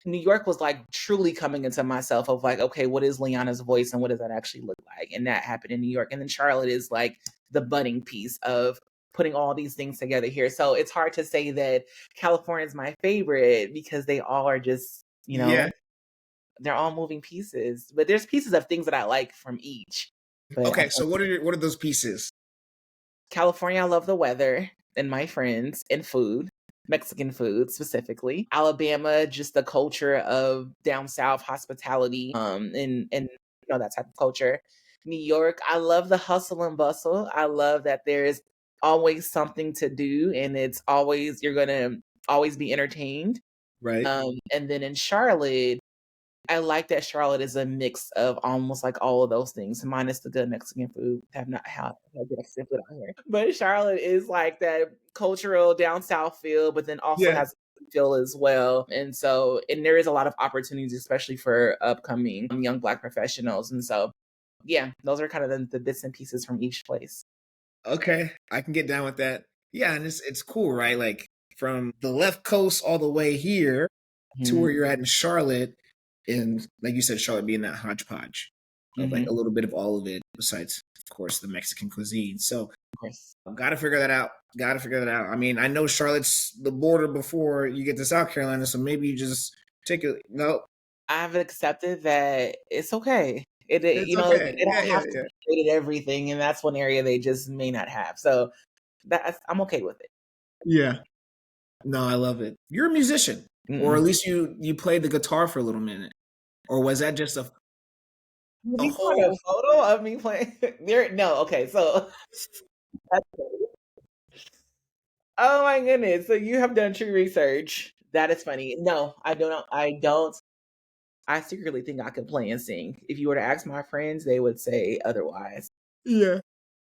New York was like truly coming into myself of like, okay, what is Leanna's voice and what does that actually look like? And that happened in New York. And then Charlotte is like the budding piece of putting all these things together here. So it's hard to say that California is my favorite because they all are just, they're all moving pieces. But there's pieces of things that I like from each. But Okay, so what are those pieces? California, I love the weather and my friends and food. Mexican food specifically. Alabama, just the culture of down south hospitality, and that type of culture. New York, I love the hustle and bustle. I love that there's always something to do, and you're gonna always be entertained. Right. And then in Charlotte, I like that Charlotte is a mix of almost like all of those things, minus the good Mexican food. Have not had good Mexican food out here. But Charlotte is like that cultural down south feel, but then also has feel as well. And there is a lot of opportunities, especially for upcoming young Black professionals. And so, yeah, those are kind of the bits and pieces from each place. Okay, I can get down with that. Yeah, and it's cool, right? Like from the left coast all the way here to where you're at in Charlotte, and like you said, Charlotte being that hodgepodge of like a little bit of all of it, besides, of course, the Mexican cuisine. So gotta figure that out. I mean, I know Charlotte's the border before you get to South Carolina, so maybe you just take it. No, I've accepted that it's okay. They don't have to be great at everything, and that's one area they just may not have. So I'm okay with it. Yeah. No, I love it. You're a musician, or at least you played the guitar for a little minute, or was that just a You want whole? a photo of me playing there? No, okay, so oh my goodness. So you have done true research. That is funny. No, I don't. I secretly think I could play and sing. If you were to ask my friends, they would say otherwise. Yeah.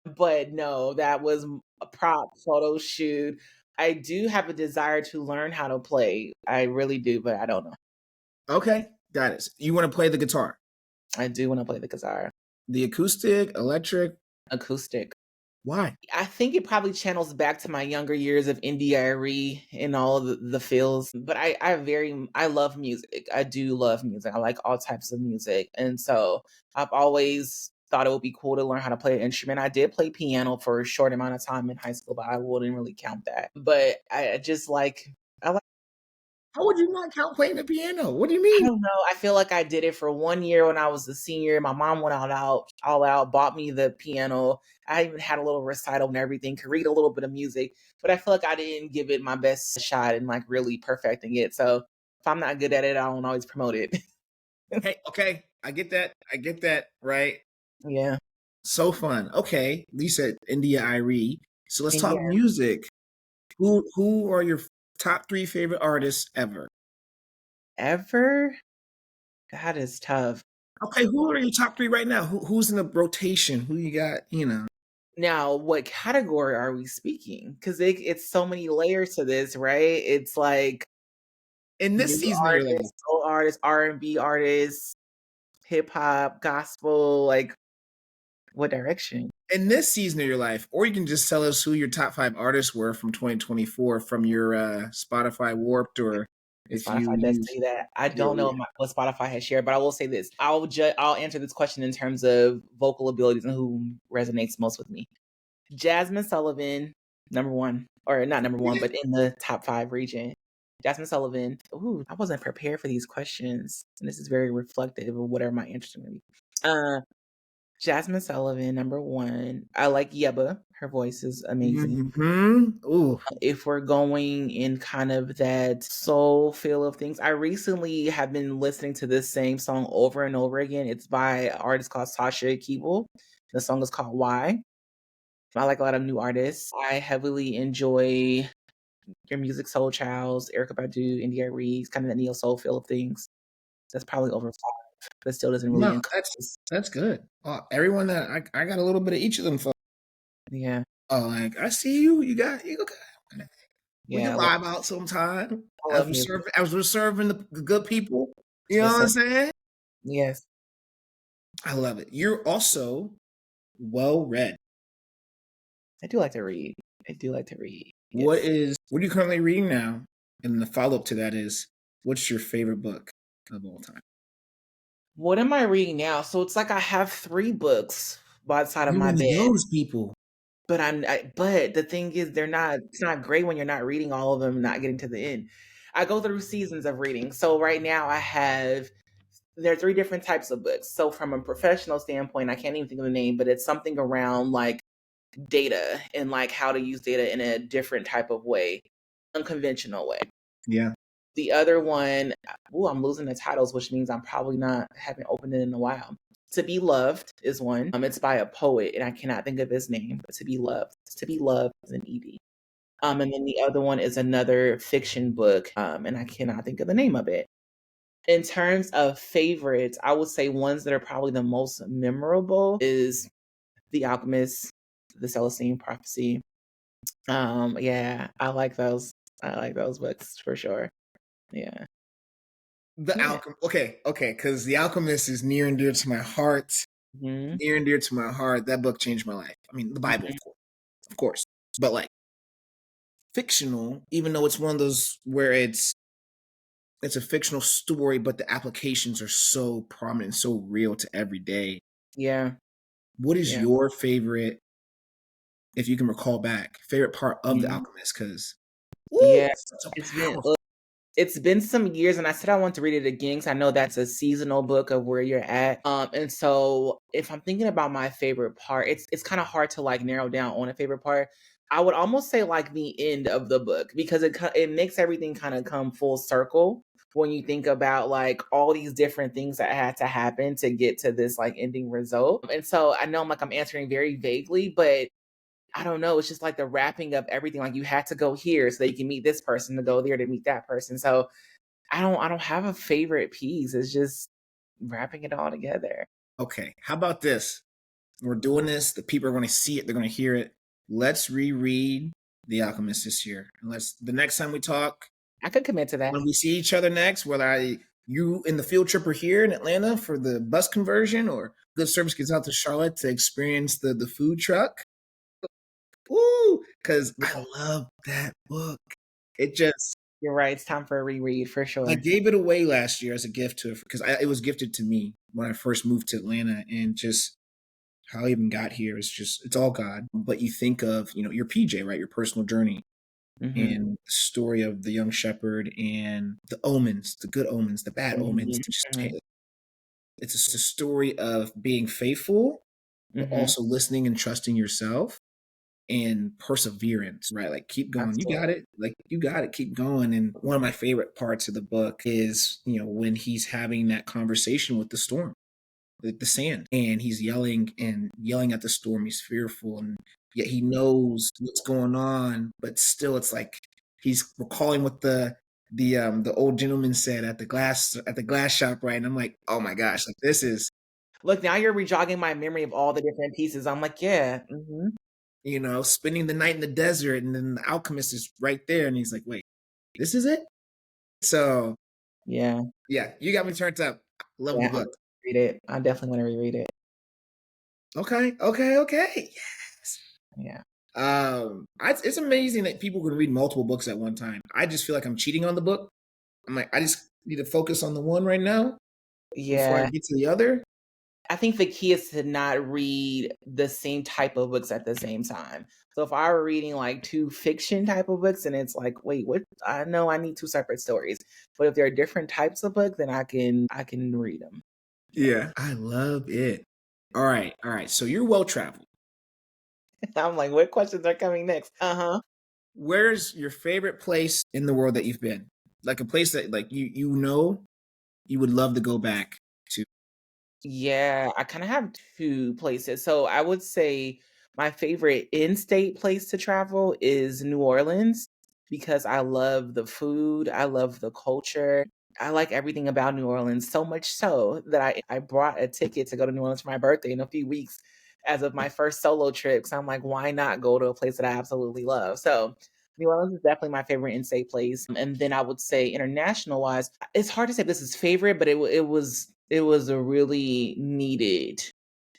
But no, that was a prop photo shoot. I do have a desire to learn how to play. I really do, but I don't know. Okay, got it. You want to play the guitar? I do want to play the guitar. The acoustic, electric? Acoustic. Why? I think it probably channels back to my younger years of indie and all the feels. But I love music. I do love music. I like all types of music. And so I've always thought it would be cool to learn how to play an instrument. I did play piano for a short amount of time in high school, but I wouldn't really count that. But I just like I like How would you not count playing the piano? What do you I mean? don't know. I feel like I did it for 1 year when I was a senior. My mom went all out, bought me the piano. I even had a little recital and everything, could read a little bit of music, but I feel like I didn't give it my best shot in like really perfecting it. So if I'm not good at it, I don't always promote it. Hey, okay, I get that. I get that. Right. Yeah. So fun. Okay, you said India Irie. So let's Indie talk music. Who are your top three favorite artists ever? ever? That is tough. Okay, who are your top three right now? Who's in the rotation? Who you got? Now, what category are we speaking? Because it's so many layers to this, right? It's like In this new season of your life. artists, old artists, R&B artists, hip hop, gospel, like what direction? In this season of your life, or you can just tell us who your top five artists were from 2024 from your Spotify Warped, or if you Spotify does use say that. I yeah, don't know yeah. what Spotify has shared, but I will say this: I'll answer this question in terms of vocal abilities and who resonates most with me. Jasmine Sullivan, number one, or not number one, but in the top five region. Jasmine Sullivan. Ooh, I wasn't prepared for these questions, and this is very reflective of whatever my interest in be. Uh, Jasmine Sullivan, number one. I like Yeba. Her voice is amazing. Ooh. If we're going in kind of that soul feel of things, I recently have been listening to this same song over and over again. It's by an artist called Sasha Keeble. The song is called Why. I like a lot of new artists. I heavily enjoy your music, Soul Childs, Erica Badu, India Reeves, kind of the neo soul feel of things. That's probably over five, but still doesn't really No, encompass. that's good. Everyone that I got a little bit of each of them. Yeah, Oh, like I see you. You okay. We yeah, can vibe out sometime I love music. as we're serving the good people. You know what What's I'm up? saying? Yes, I love it. You're also well read. I do like to read. I do like to read. Yes. What are you currently reading now? And the follow up to that is, what's your favorite book of all time? What am I reading now? So it's like I have 3 books by the side of You're my one of bed, those people. but the thing is it's not great when you're not reading all of them and not getting to the end. I go through seasons of reading. So right now there are 3 different types of books. So from a professional standpoint, I can't even think of the name, but it's something around like data and like how to use data in a different type of way, unconventional way. Yeah. The other one, I'm losing the titles, which means I'm probably not haven't opened it in a while. To Be Loved is one. It's by a poet, and I cannot think of his name. But To Be Loved is an ED. And then the other one is another fiction book, and I cannot think of the name of it. In terms of favorites, I would say ones that are probably the most memorable is The Alchemist, The Celestine Prophecy. Yeah, I like those. I like those books for sure. Yeah. The Yeah. Alchemist. Okay, because The Alchemist is near and dear to my heart. Mhm. Near and dear to my heart. That book changed my life. I mean, the Bible, Mhm. of course, but like fictional, even though it's one of those where it's a fictional story, but the applications are so prominent, so real to every day. Yeah. What is Yeah. your favorite, if you can recall back, favorite part of The Mhm. Alchemist? Because, Yeah. such a It's been powerful. it's been some years, and I said I want to read it again because I know that's a seasonal book of where you're at. And so if I'm thinking about my favorite part, it's kind of hard to like narrow down on a favorite part. I would almost say like the end of the book because it makes everything kind of come full circle when you think about like all these different things that had to happen to get to this like ending result. And so I know I'm answering very vaguely, but I don't know. It's just like the wrapping of everything. Like you had to go here so that you can meet this person to go there to meet that person. So I don't have a favorite piece. It's just wrapping it all together. Okay, how about this? We're doing this. The people are going to see it. They're going to hear it. Let's reread The Alchemist this year. And let's the next time we talk, I could commit to that. when we see each other next, you in the field trip are here in Atlanta for the bus conversion, or Good Service gets out to Charlotte to experience the food truck. Ooh, because Yeah, I love that book. It just you're right. It's time for a reread for I sure. gave it away last year as a gift to because it was gifted to me when I first moved to Atlanta, and just how I even got here is just it's all God. But you think of your PJ, right? Your personal journey Mm-hmm. and the story of the young shepherd and the omens, the good omens, the bad omens. Mm-hmm. Mm-hmm. It's a story of being faithful, but Mm-hmm. also listening and trusting yourself and perseverance, right? Like keep going. You got Absolutely. it. Like you got it. Keep going. And one of my favorite parts of the book is, when he's having that conversation with the storm, like the sand, and he's yelling and yelling at the storm. He's fearful, and yet he knows what's going on, but still, it's like he's recalling what the old gentleman said at the glass shop, right? And I'm like, oh my gosh, like this is Look, now you're rejogging my memory of all the different pieces. I'm like, yeah. Mm-hmm. spending the night in the desert, and then the alchemist is right there, and he's like, wait, this is it. So Yeah. yeah, you got me turned up. Love the Yeah. I'm book. gonna read it. I definitely want to reread it. Okay, okay, okay. Yes. Yeah. It's amazing that people can read multiple books at one time. I just feel like I'm cheating on the book. I'm like, I just need to focus on the one right now before I Yeah. get to the other. I think the key is to not read the same type of books at the same time. So if I were reading like two fiction type of books and it's like, wait, what? I know I need two separate stories. But if there are different types of books, then I can read them. Yeah, I love it. All right, all right. So you're well traveled. I'm like, what questions are coming next? Uh-huh. Where's your favorite place in the world that you've been? Like a place that like you would love to go back to. Yeah, I kind of have two places. So I would say my favorite in-state place to travel is New Orleans because I love the food, I love the culture. I like everything about New Orleans so much so that I brought a ticket to go to New Orleans for my birthday in a few weeks as of my first solo trip. So I'm like, why not go to a place that I absolutely love? So New Orleans is definitely my favorite in-state place. And then I would say international wise, it's hard to say this is favorite, but it was a really needed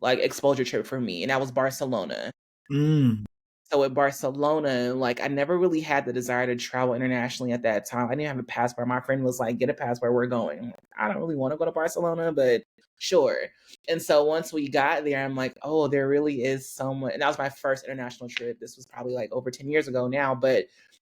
like exposure trip for me, and that was Barcelona. Mm. So at Barcelona, like I never really had the desire to travel internationally at that time. I didn't have a passport. My friend was like, "Get a passport, we're going." I'm like, I don't really want to go to Barcelona, but sure. And so once we got there, I'm like, "Oh, there really is someone." And that was my first international trip. This was probably like over 10 years ago now, but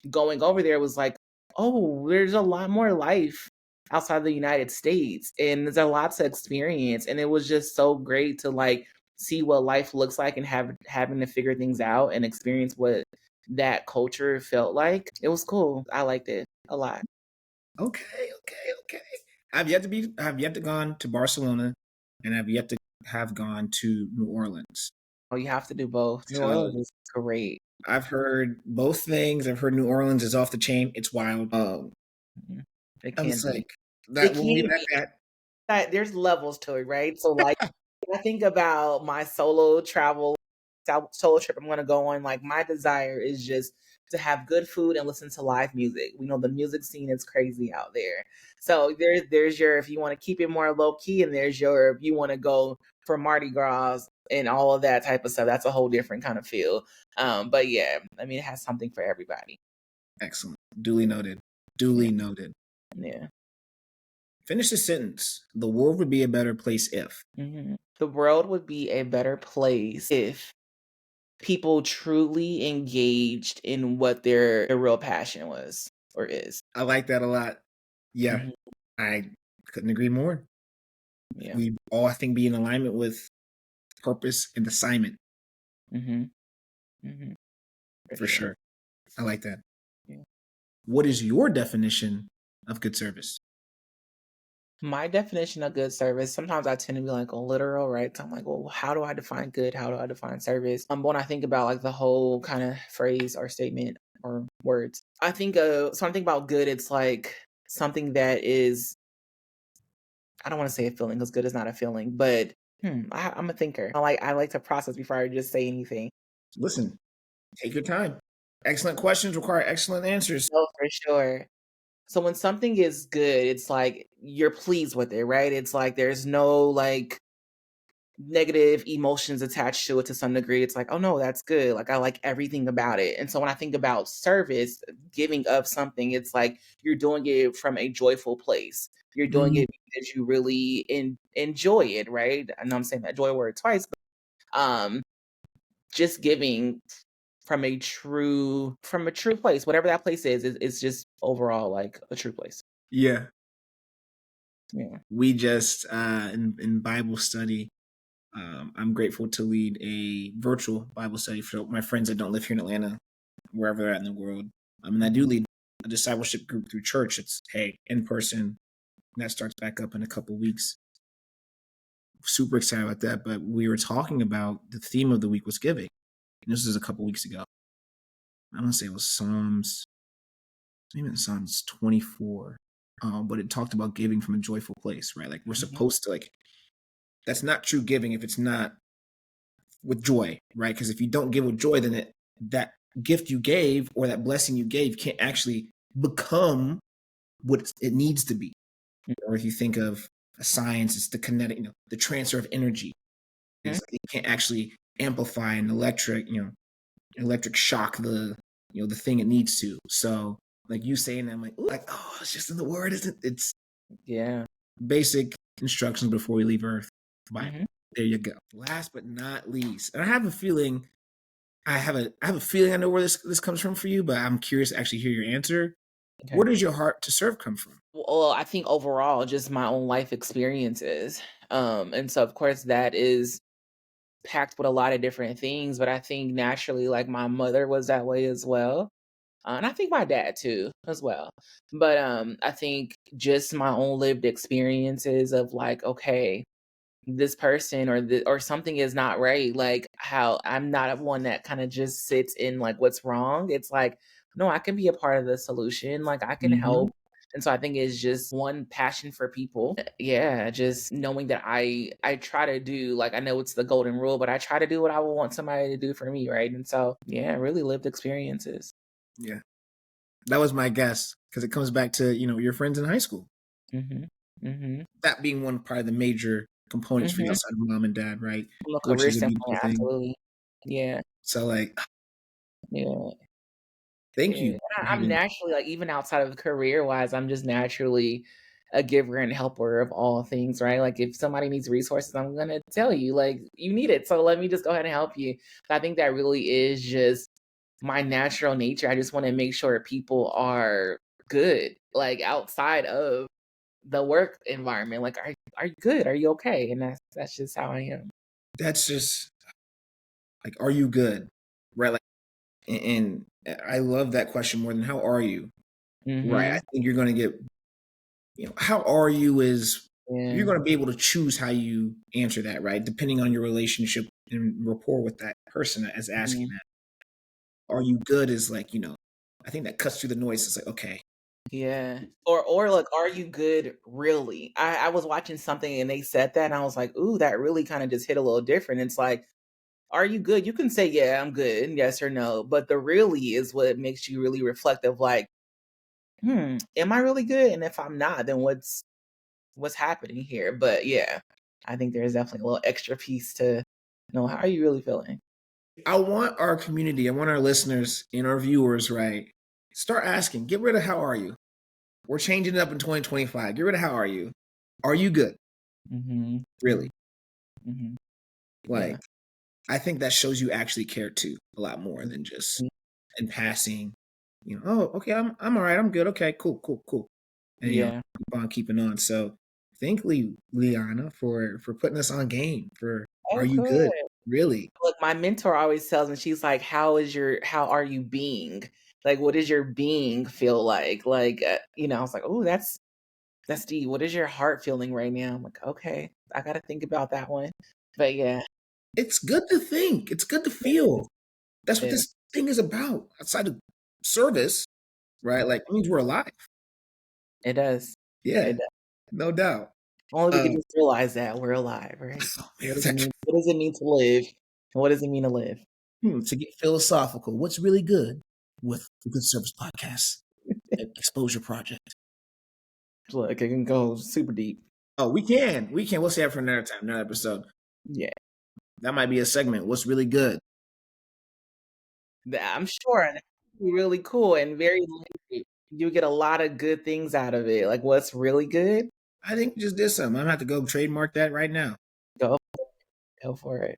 going over there was like, "Oh, there's a lot more life outside the United States, and there's a lot to experience." And it was just so great to like see what life looks like and having to figure things out and experience what that culture felt like. It was cool. I liked it a lot. Okay, okay, okay. I've yet to gone to Barcelona, and I've yet to have gone to New Orleans. Oh, you have to do both. New So Orleans is great. I've heard both things. I've heard New Orleans is off the chain. It's wild. Mhm. It I can was be. like, It that can will be be. back There's levels to it, right? So like when I think about my solo travel solo trip I'm gonna go on, like my desire is just to have good food and listen to live music. We know the music scene is crazy out there. So there's your if you want to keep it more low key, and there's your if you want to go for Mardi Gras and all of that type of stuff. That's a whole different kind of feel. But yeah, I mean it has something for everybody. excellent. Duly noted. Yeah. Duly noted. Yeah. Finish the sentence. The world would be a better place if. The world would be a better place if people truly engaged in what their real passion was or is. I like that a lot. Yeah, Mhm. I couldn't agree more. Yeah. We all, I think, be in alignment with purpose and assignment Mhm. Mhm. For for sure. sure. I like that. Yeah. What is your definition of good service? My definition of good service, sometimes I tend to be like a literal, right? So I'm like, well, how do I define good? How do I define service? When I think about like the whole kind of phrase or statement or words, so I think about good, it's like something that is, I don't want to say a feeling because good is not a feeling, but I'm a thinker. I like to process before I just say anything. Listen, take your time. Excellent questions require excellent answers. Oh, for sure. So when something is good, it's like you're pleased with it, right? It's like there's no like negative emotions attached to it to some degree. It's like, oh no, that's good. Like I like everything about it. And so when I think about service, giving of something, it's like you're doing it from a joyful place. You're doing Mm, it because you really enjoy it, right? I know I'm saying that joy word twice, but just giving from a true place, whatever that place is just overall like a true place. yeah. Yeah. We just in Bible study. I'm grateful to lead a virtual Bible study for my friends that don't live here in Atlanta, wherever they're at in the world. And I do lead a discipleship group through church. It's in person. That starts back up in a couple weeks. Super excited about that. But we were talking about the theme of the week was giving. And this is a couple weeks ago. I want to say it was maybe in Psalms 24. But it talked about giving from a joyful place, right? Like we're supposed to that's not true giving if it's not with joy, right? Because if you don't give with joy, then that gift you gave or that blessing you gave can't actually become what it needs to be. Or if you think of a science, it's the kinetic, the transfer of energy. Mhm. Is it can't actually amplify an electric shock the thing it needs to. So like you saying that, I'm like, ooh, like, oh, it's just in the word, isn't it? It's Yeah. basic instructions before we leave Earth. Bible. Mhm. There you go. Last but not least, and I have a feeling I have a feeling I know where this comes from for you, but I'm curious to actually hear your answer. Okay. Where does your heart to serve come from? Well, I think overall just my own life experiences. And so of course that is packed with a lot of different things, but I think naturally like my mother was that way as well. And I think my dad too as well. But I think just my own lived experiences of like, okay, this person or something is not right, like how I'm not one that kind of just sits in like what's wrong. It's like, no, I can be a part of the solution, like I can Mm-hmm. help. And so I think it's just one passion for people. Yeah, just knowing that I try to do, like I know it's the golden rule, but I try to do what I would want somebody to do for me, right? And so yeah, really lived experiences. Yeah, that was my guess because it comes back to your friends in high school. Mhm. Mhm. That being one part of the major components for you Mhm. outside of mom and dad, right? From a Which career is a beautiful standpoint, thing. absolutely. Yeah. So like, Yeah. thank Yeah, you and for I'm having. naturally like even outside of career-wise, I'm just naturally a giver and helper of all things, right? Like if somebody needs resources, I'm gonna tell you, like, you need it. So let me just go ahead and help you. I think that really is just my natural nature. I just want to make sure people are good, like outside of the work environment. Like, are you good? Are you okay? And that's just how I am. That's just like, are you good, right? Like, and I love that question more than how are you, right? I Mhm. think you're gonna get how are you is you're Yeah. going to be able to choose how you answer that, right? Depending on your relationship and rapport with that person that is asking Mhm. that. Are you good is like, I think that cuts through the noise. It's like, okay, Yeah. Or like, are you good really? I was watching something and they said that and I was like, ooh, that really kind of just hit a little different. It's like, are you good? You can say, yeah, I'm good, yes or no. But the really is what makes you really reflective, like, am I really good? And if I'm not, then what's happening here? But yeah, I think there's definitely a little extra piece to know how are you really feeling? I want our community, I want our listeners and our viewers, right? Start asking, get rid of how are you? We're changing it up in 2025. Get rid of how are you? Are you good? Mm-hmm. Really? Mm-hmm. Yeah. Like, I think that shows you actually care too a lot more than just Mhm. in passing, oh, okay, I'm all right, I'm good. Okay, cool, cool, cool. And Yeah. keep on keeping on. So thank Leanna for putting us on game for Are Oh, You good. Good? Really? Look, my mentor always tells me, she's like, how are you being? Like, what does your being feel like? Like, I was like, oh, that's deep. What is your heart feeling right now? I'm like, okay, I got to think about that one. But yeah, It's good to think. It's good to it feel. is. That's what It, this thing is about. Outside of service, right? Like it means we're alive. it does. Yeah, It does. no doubt. Only we could Um, just realize that we're alive, right? oh man, What does it mean? What does it mean to live? And what does it mean to live? to get philosophical, what's really good with the Good Service Podcast Exposure Project? Look, it can go super deep. Oh, we can. We'll save it for another time, another episode. Yeah. That might be a segment. What's really good? I'm sure that would be really cool and very likely you get a lot of good things out of it. Like what's really good? I think we just did something. I'm gonna have to go trademark that right now. Go go for it.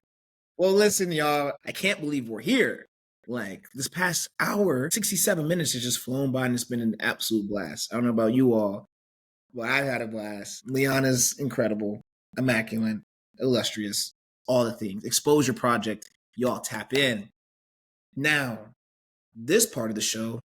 Well, listen, y'all, I can't believe we're here. Like this past hour, 67 minutes has just flown by and it's been an absolute blast. I don't know about you all, but I've had a blast. Leanna's incredible, immaculate, illustrious, all the things. Exposure Project, y'all tap in. Now, this part of the show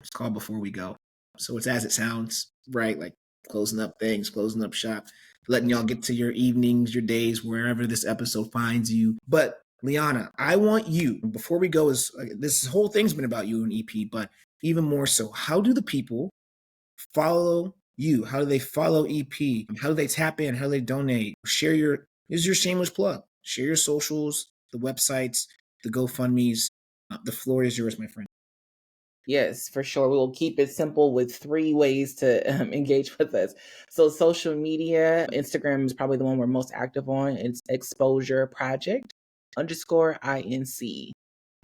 is called Before We Go. So it's as it sounds, right? Like closing up things, closing up shop, letting y'all get to your evenings, your days, wherever this episode finds you. But Leanna, I want you, before we go, is this whole thing's been about you and EP, but even more so, how do the people follow you? How do they follow EP? How do they tap in? How do they donate? Share your, this is your shameless plug. Share your socials, the websites, the GoFundMe's. The floor is yours, my friend. Yes, for sure. We will keep it simple with 3 ways to engage with us. So, social media, Instagram is probably the one we're most active on. It's Exposure Project _ INC.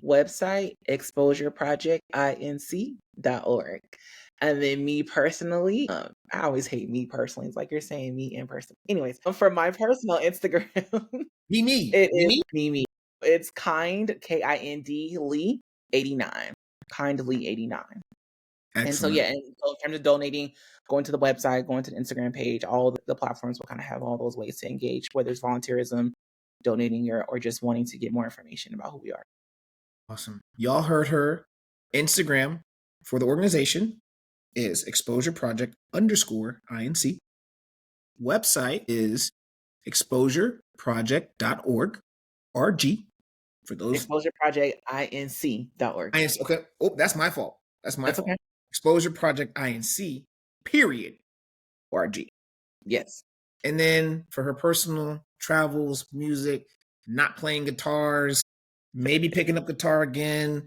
Website, exposureprojectinc.org. And then me personally, I always hate me personally. It's like you're saying me in person. Anyways, for my personal Instagram, Me. it is me. It's kind, KIND Lee 89. Kindly 89. And so, Excellent. yeah, and so in terms of donating, going to the website, going to the Instagram page, all the platforms will kind of have all those ways to engage, whether it's volunteerism, donating, or just wanting to get more information about who we are. Awesome. Y'all heard her. Instagram for the organization is Exposure Project _INC. Website is exposureproject.org. RG for those. Exposureprojectinc.org. INC. Okay. Oh, that's my fault. That's my That's fault. okay. Exposure Project INC, period. RG. Yes. And then for her personal travels, music, not playing guitars, maybe picking up guitar again,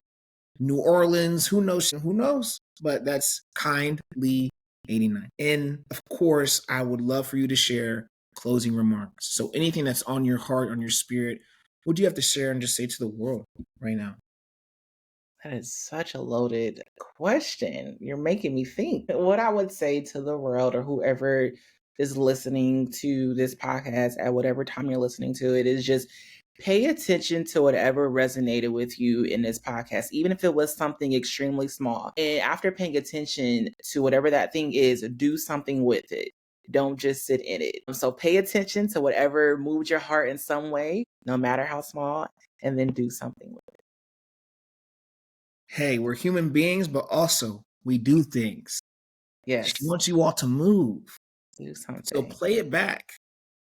New Orleans, who knows? Who knows? But that's kindly 89. And of course, I would love for you to share closing remarks. So anything that's on your heart, on your spirit, what do you have to share and just say to the world right now? That is such a loaded question. You're making me think. What I would say to the world or whoever is listening to this podcast at whatever time you're listening to it is just pay attention to whatever resonated with you in this podcast, even if it was something extremely small. And after paying attention to whatever that thing is, do something with it. Don't just sit in it. So pay attention to whatever moved your heart in some way, no matter how small, and then do something with it. Hey, we're human beings, but also we do things. Yes. She wants you all to move. Do something. So play it back.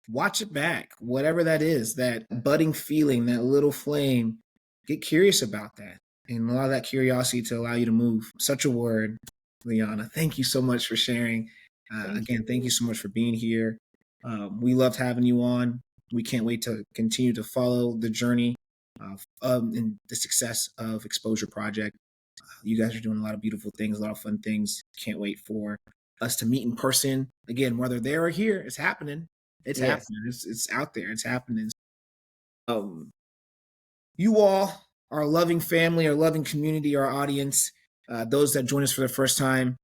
Watch it back. Whatever that is, that budding feeling, that little flame, get curious about that and allow that curiosity to allow you to move. Such a word, Leanna. Thank you so much for sharing. Thank you so much for being here. We loved having you on. We can't wait to continue to follow the journey and the success of Exposure Project. You guys are doing a lot of beautiful things, a lot of fun things. Can't wait for us to meet in person. Again, whether there or here, it's happening. It's happening. It's out there. It's happening. You all, our loving family, our loving community, our audience, those that join us for the first time,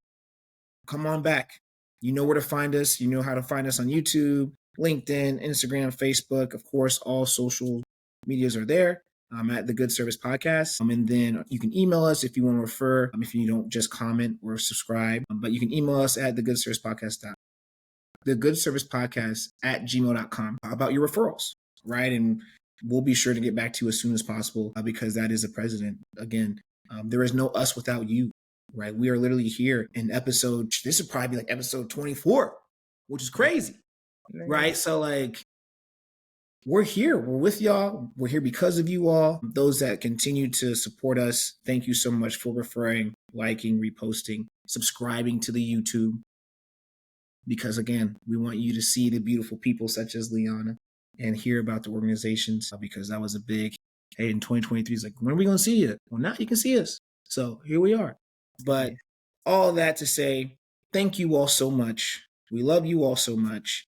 come on back. You know where to find us. You know how to find us on YouTube, LinkedIn, Instagram, Facebook. Of course, all social medias are there. At the Good Service Podcast. And then you can email us if you want to refer, if you don't just comment or subscribe. But you can email us at thegoodsservicepodcast@gmail.com about your referrals, right? And we'll be sure to get back to you as soon as possible because that is the president. Again, there is no us without you, right? We are literally here in episode, this would probably be like episode 24, which is crazy, right? So like, we're here. We're with y'all. We're here because of you all. Those that continue to support us, thank you so much for referring, liking, reposting, subscribing to the YouTube. Because again, we want you to see the beautiful people such as Leanna and hear about the organizations because that was a big, hey, in 2023, it's like, when are we going to see you? Well, now you can see us. So here we are. But all that to say, thank you all so much. We love you all so much.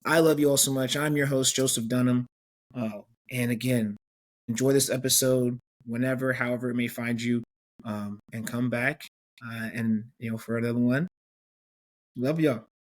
I love you all so much. I'm your host, Joseph Dunham. And again, enjoy this episode whenever, however it may find you, and come back. And for another one, love y'all.